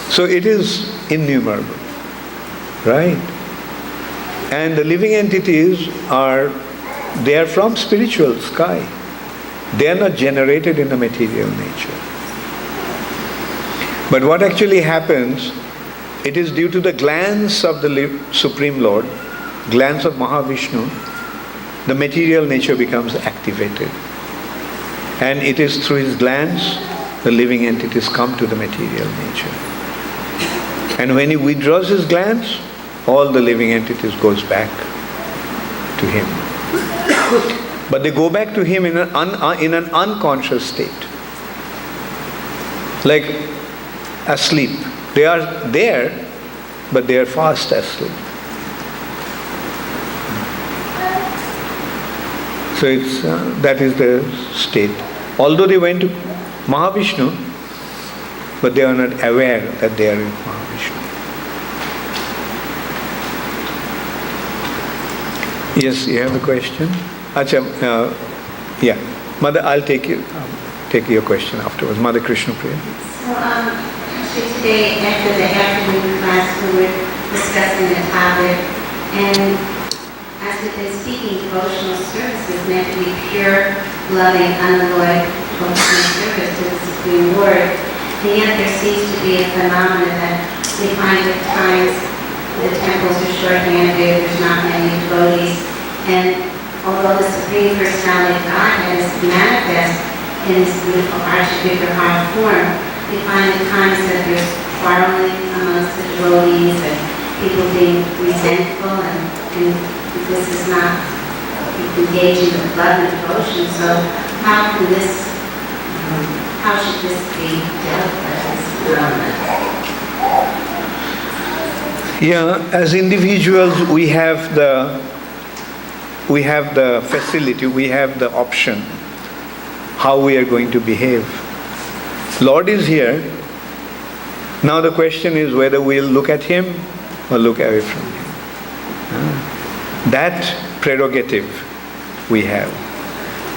So it is innumerable. Right? And the living entities they are from spiritual sky. They are not generated in the material nature. But what actually happens, it is due to the glance of the Supreme Lord, glance of Mahavishnu, the material nature becomes activated. And it is through his glance, the living entities come to the material nature. And when he withdraws his glance, all the living entities goes back to him. But they go back to him in an unconscious state. Like asleep. They are there, but they are fast asleep. So that is the state. Although they went to Mahavishnu, but they are not aware that they are in Mahavishnu. Yes, you have a question? Acha, yeah. Mother, I'll take your question afterwards. Mother Krishna Priya. So, actually today, after the afternoon class, we were discussing the topic, and as we've been speaking, devotional service is meant to be pure, loving, unalloyed devotional service to the Supreme Lord. And yet there seems to be a phenomenon that we find at times the temples are short-handed, there's not many devotees, and although the Supreme Personality of Godhead is manifest in this beautiful Arshivika form, we find at times that there's quarreling amongst the devotees and people being resentful, and this is not engaging with love and devotion. So how should this be dealt with, this phenomenon? Yeah, as individuals, we have the facility, we have the option how we are going to behave. Lord is here. Now the question is whether we'll look at him or look away from him. That prerogative we have.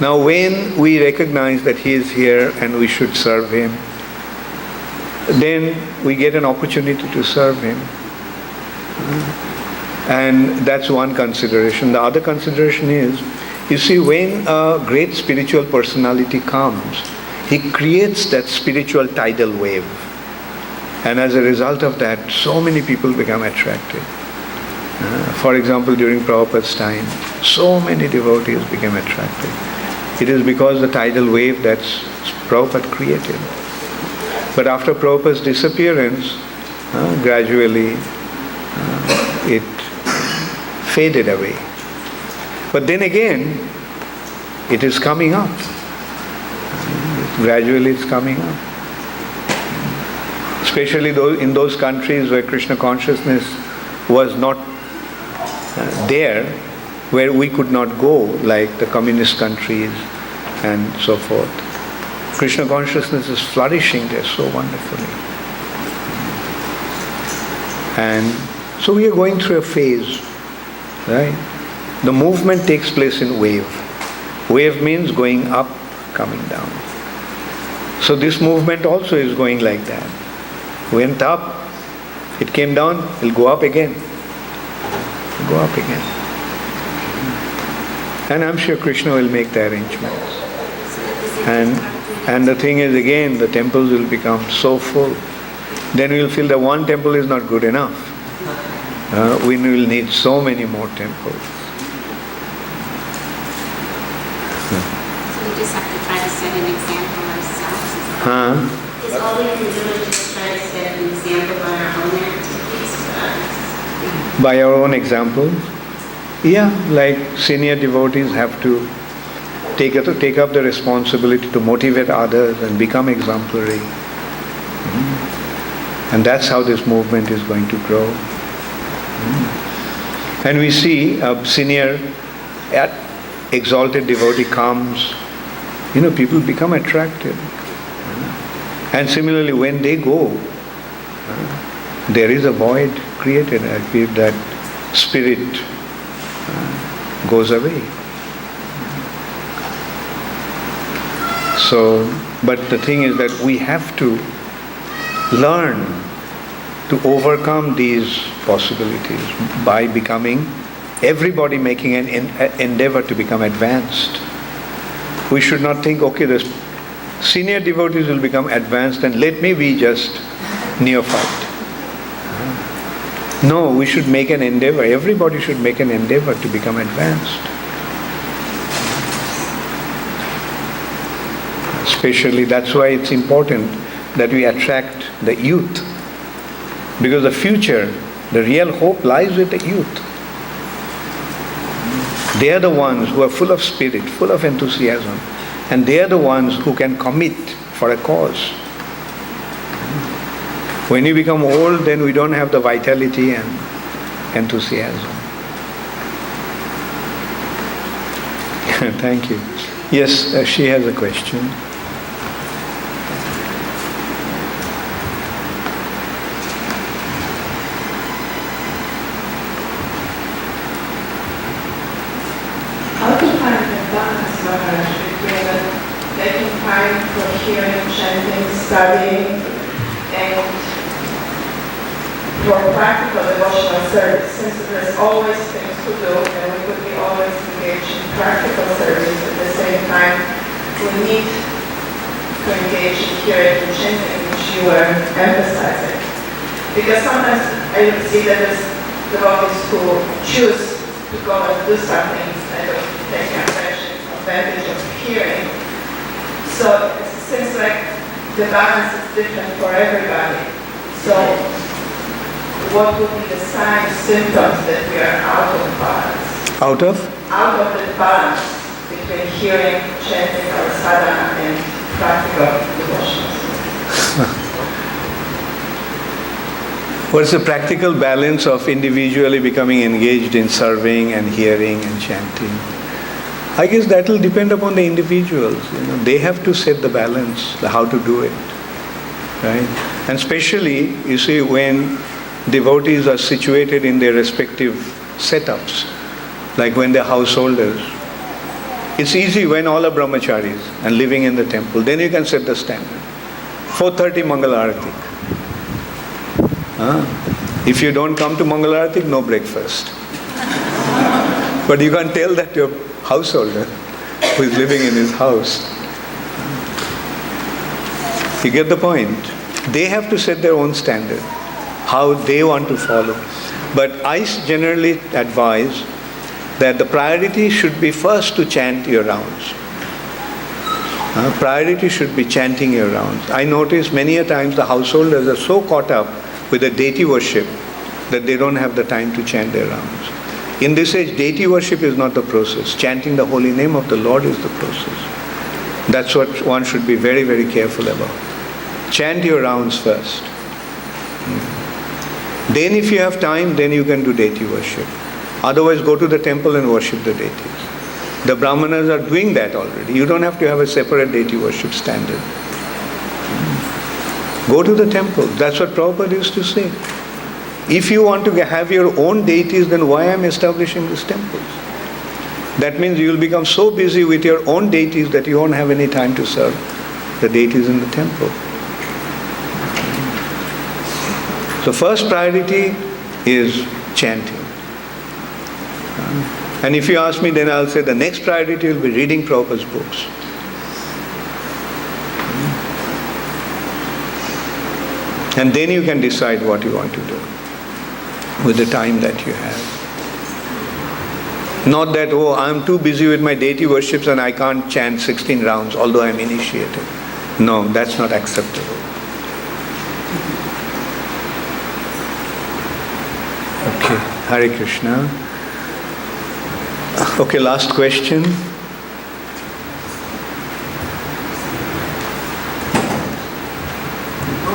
Now when we recognize that he is here and we should serve him, then we get an opportunity to serve him. And that's one consideration. The other consideration is, you see, when a great spiritual personality comes, he creates that spiritual tidal wave. And as a result of that, so many people become attracted. For example, during Prabhupada's time, so many devotees became attracted. It is because the tidal wave that Prabhupada created. But after Prabhupada's disappearance, gradually it faded away. But then again, it is coming up. Gradually it's coming up. Especially in those countries where Krishna consciousness was not there, where we could not go, like the communist countries and so forth. Krishna consciousness is flourishing there so wonderfully. And so we are going through a phase, right? The movement takes place in wave. Wave means going up, coming down. So this movement also is going like that. Went up, it came down, it'll go up again. Go up again. And I'm sure Krishna will make the arrangements. And the thing is, again, the temples will become so full. Then we'll feel that one temple is not good enough. We will need so many more temples. So we just have to try to set an example ourselves. Is all we can do is just Try to set an example by our own activities for others. By our own example? Yeah, like senior devotees have to take up the responsibility to motivate others and become exemplary. And that's how this movement is going to grow. And we see a senior exalted devotee comes, people become attracted. And similarly, when they go, there is a void created. That spirit goes away. So, but the thing is that we have to learn to overcome these possibilities by everybody making an endeavor to become advanced. We should not think, okay, the senior devotees will become advanced and let me be just neophyte. No, we should make an endeavor. Everybody should make an endeavor to become advanced. Especially, that's why it's important that we attract the youth. Because the future, the real hope lies with the youth. They are the ones who are full of spirit, full of enthusiasm. And they are the ones who can commit for a cause. When you become old, then we don't have the vitality and enthusiasm. Thank you. Yes, she has a question. How to find the balance, Maharaja, between taking time for hearing, chanting, studying, and for practical devotional service, since there's always things to do and we could be always engaged in practical service at the same time, we need to engage in hearing and chanting, which you were emphasizing. Because sometimes I see that there's devotees who choose to go and do something instead of taking advantage of hearing. So it seems like the balance is different for everybody. So what would be the signs, symptoms that we are out of balance? Out of? Out of the balance between hearing, chanting, or sadhana and practical devotions. What's the practical balance of individually becoming engaged in serving and hearing and chanting? I guess that will depend upon the individuals. They have to set the balance, how to do it, right? And especially, you see, when devotees are situated in their respective setups, like when they're householders. It's easy when all are brahmacharis and living in the temple. Then you can set the standard. 4:30 Mangal Arati. If you don't come to Mangal Arati, no breakfast. But you can't tell that to your householder who is living in his house. You get the point? They have to set their own standard, how they want to follow. But I generally advise that the priority should be first to chant your rounds. Priority should be chanting your rounds. I notice many a times the householders are so caught up with the deity worship that they don't have the time to chant their rounds. In this age, deity worship is not the process. Chanting the holy name of the Lord is the process. That's what one should be very, very careful about. Chant your rounds first. Then if you have time, then you can do deity worship. Otherwise, go to the temple and worship the deities. The Brahmanas are doing that already. You don't have to have a separate deity worship standard. Go to the temple. That's what Prabhupada used to say. If you want to have your own deities, then why am I establishing these temples? That means you will become so busy with your own deities that you won't have any time to serve the deities in the temple. So first priority is chanting. And if you ask me, then I'll say the next priority will be reading Prabhupada's books. And then you can decide what you want to do with the time that you have. Not that, oh, I'm too busy with my deity worships and I can't chant 16 rounds, although I'm initiated. No, that's not acceptable. Okay, Hare Krishna. Okay, last question.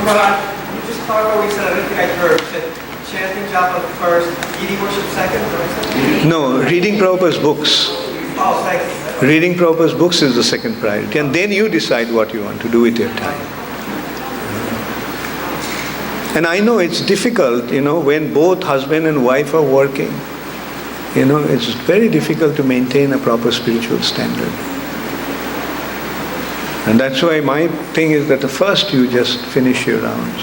Maharaja, can you just clarify what you said? I don't think I heard. You said chanting japa first, deity worship second, is that what you said? No, reading Prabhupada's books. Oh, thank you. Reading Prabhupada's books is the second priority. And then you decide what you want to do with your time. And I know it's difficult, when both husband and wife are working. It's very difficult to maintain a proper spiritual standard. And that's why my thing is that first you just finish your rounds.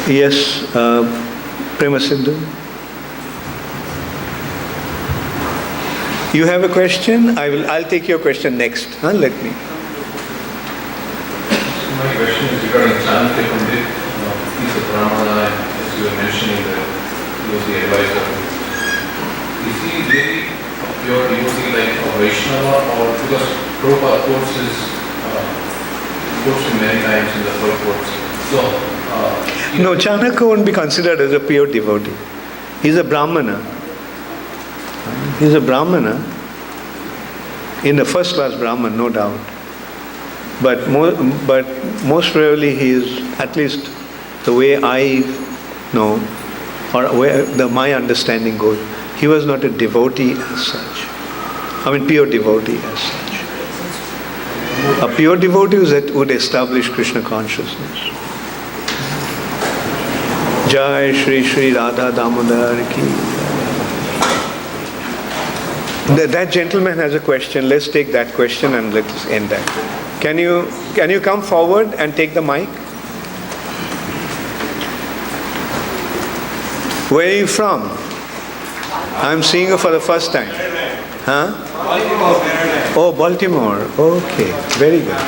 Yes, Prema Sindhu? You have a question? I'll take your question next. Let me. My question is regarding Chanakya Pandit. He's a Brahmana, as you were mentioning, that he was the advisor. Is he really a pure devotee like a Vaishnava, or because Prabhupada quotes him many times in the purports? So, no, Chanakya won't be considered as a pure devotee. He's a Brahmana. He's a Brahmana. In the first class Brahman, no doubt. But most probably he is, at least the way I know, or where my understanding goes, he was not a devotee as such. Pure devotee as such. A pure devotee would establish Krishna consciousness. Jai Shri Shri Radha Damodar ki. That gentleman has a question. Let's take that question and let's end that. Can you come forward and take the mic? Where are you from? I'm seeing you for the first time. Huh? Baltimore, Maryland. Oh, Baltimore. Okay, very good.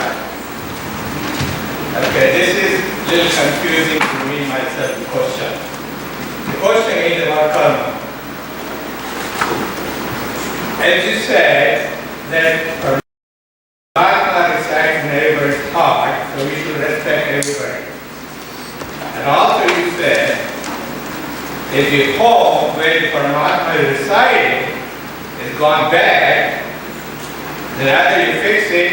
Okay, this is a little confusing to me myself, the question. The question is about karma. As you said, that Paramatma resides in everybody's heart, so we should respect everybody. And also you said, if the home where the Paramatma is residing is gone bad, then either you fix it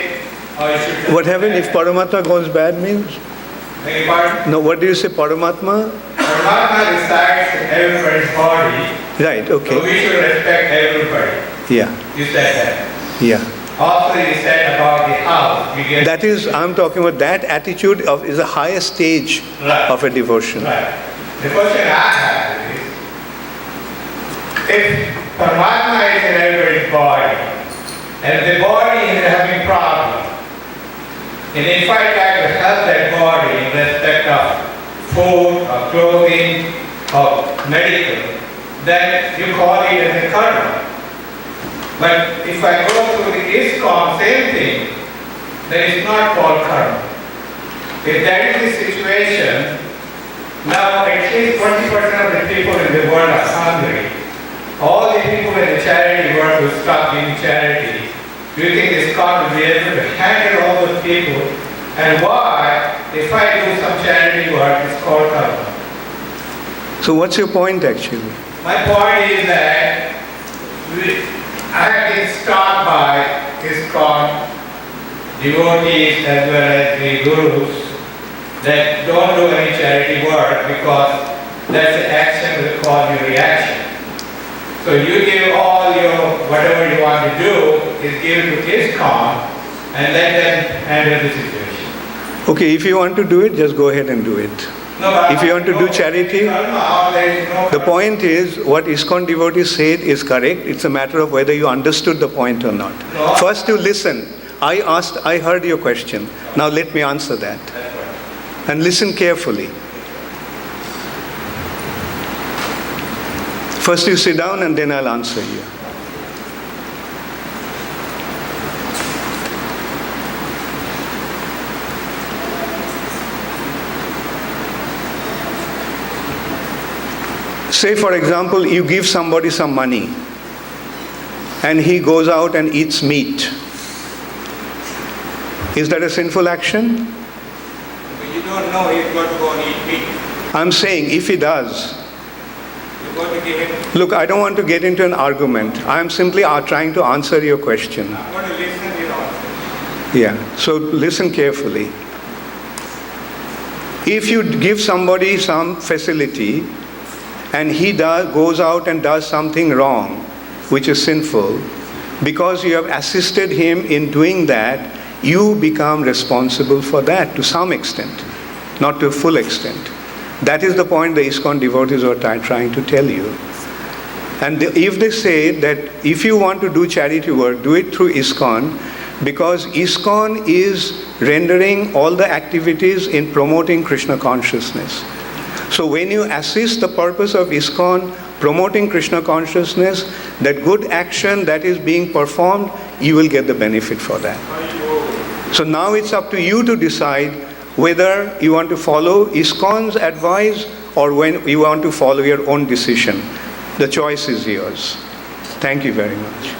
or you should... What happened if Paramatma goes bad means? Beg your pardon? No, what do you say, Paramatma? Paramatma resides in everybody's body. Right, So okay. we should respect everybody. Yeah, You said that. yeah. Also you said about the house. You get That is, I'm talking about that attitude is a higher stage Right. of a devotion. Right. The question I have is, if Paramatma is in everybody's body, and the body is having problems, and if I try to help that body in respect of food or clothing or medical, then you call it as a karma. But if I go through the ISKCON, same thing, then it's not called karma. If that is the situation, now at least 20% of the people in the world are hungry. All the people in the charity world will stop giving charity. Do you think ISKCON will be able to handle all those people? And why, if I do some charity work, it's called karma? So what's your point actually? My point is that I have been taught by ISKCON devotees as well as the gurus that don't do any charity work because that's the action will cause you reaction. So you give all your, whatever you want to do is give to ISKCON and let them handle the situation. Okay, if you want to do it, just go ahead and do it. No, but If you want to do charity, the point is, what ISKCON devotees said is correct. It's a matter of whether you understood the point or not. No. First you listen. I heard your question. Now let me answer that. And listen carefully. First you sit down and then I'll answer you. Say for example, you give somebody some money and he goes out and eats meat. Is that a sinful action? You don't know he's going to go and eat meat. I'm saying if he does. You're going to give him. Look, I don't want to get into an argument. I am simply trying to answer your question. I'm going to listen to your answer. Yeah, so listen carefully. If you give somebody some facility and he goes out and does something wrong, which is sinful, because you have assisted him in doing that, you become responsible for that to some extent, not to a full extent. That is the point the ISKCON devotees are trying to tell you. And if they say that if you want to do charity work, do it through ISKCON, because ISKCON is rendering all the activities in promoting Krishna consciousness. So when you assist the purpose of ISKCON, promoting Krishna consciousness, that good action that is being performed, you will get the benefit for that. So now it's up to you to decide whether you want to follow ISKCON's advice or when you want to follow your own decision. The choice is yours. Thank you very much.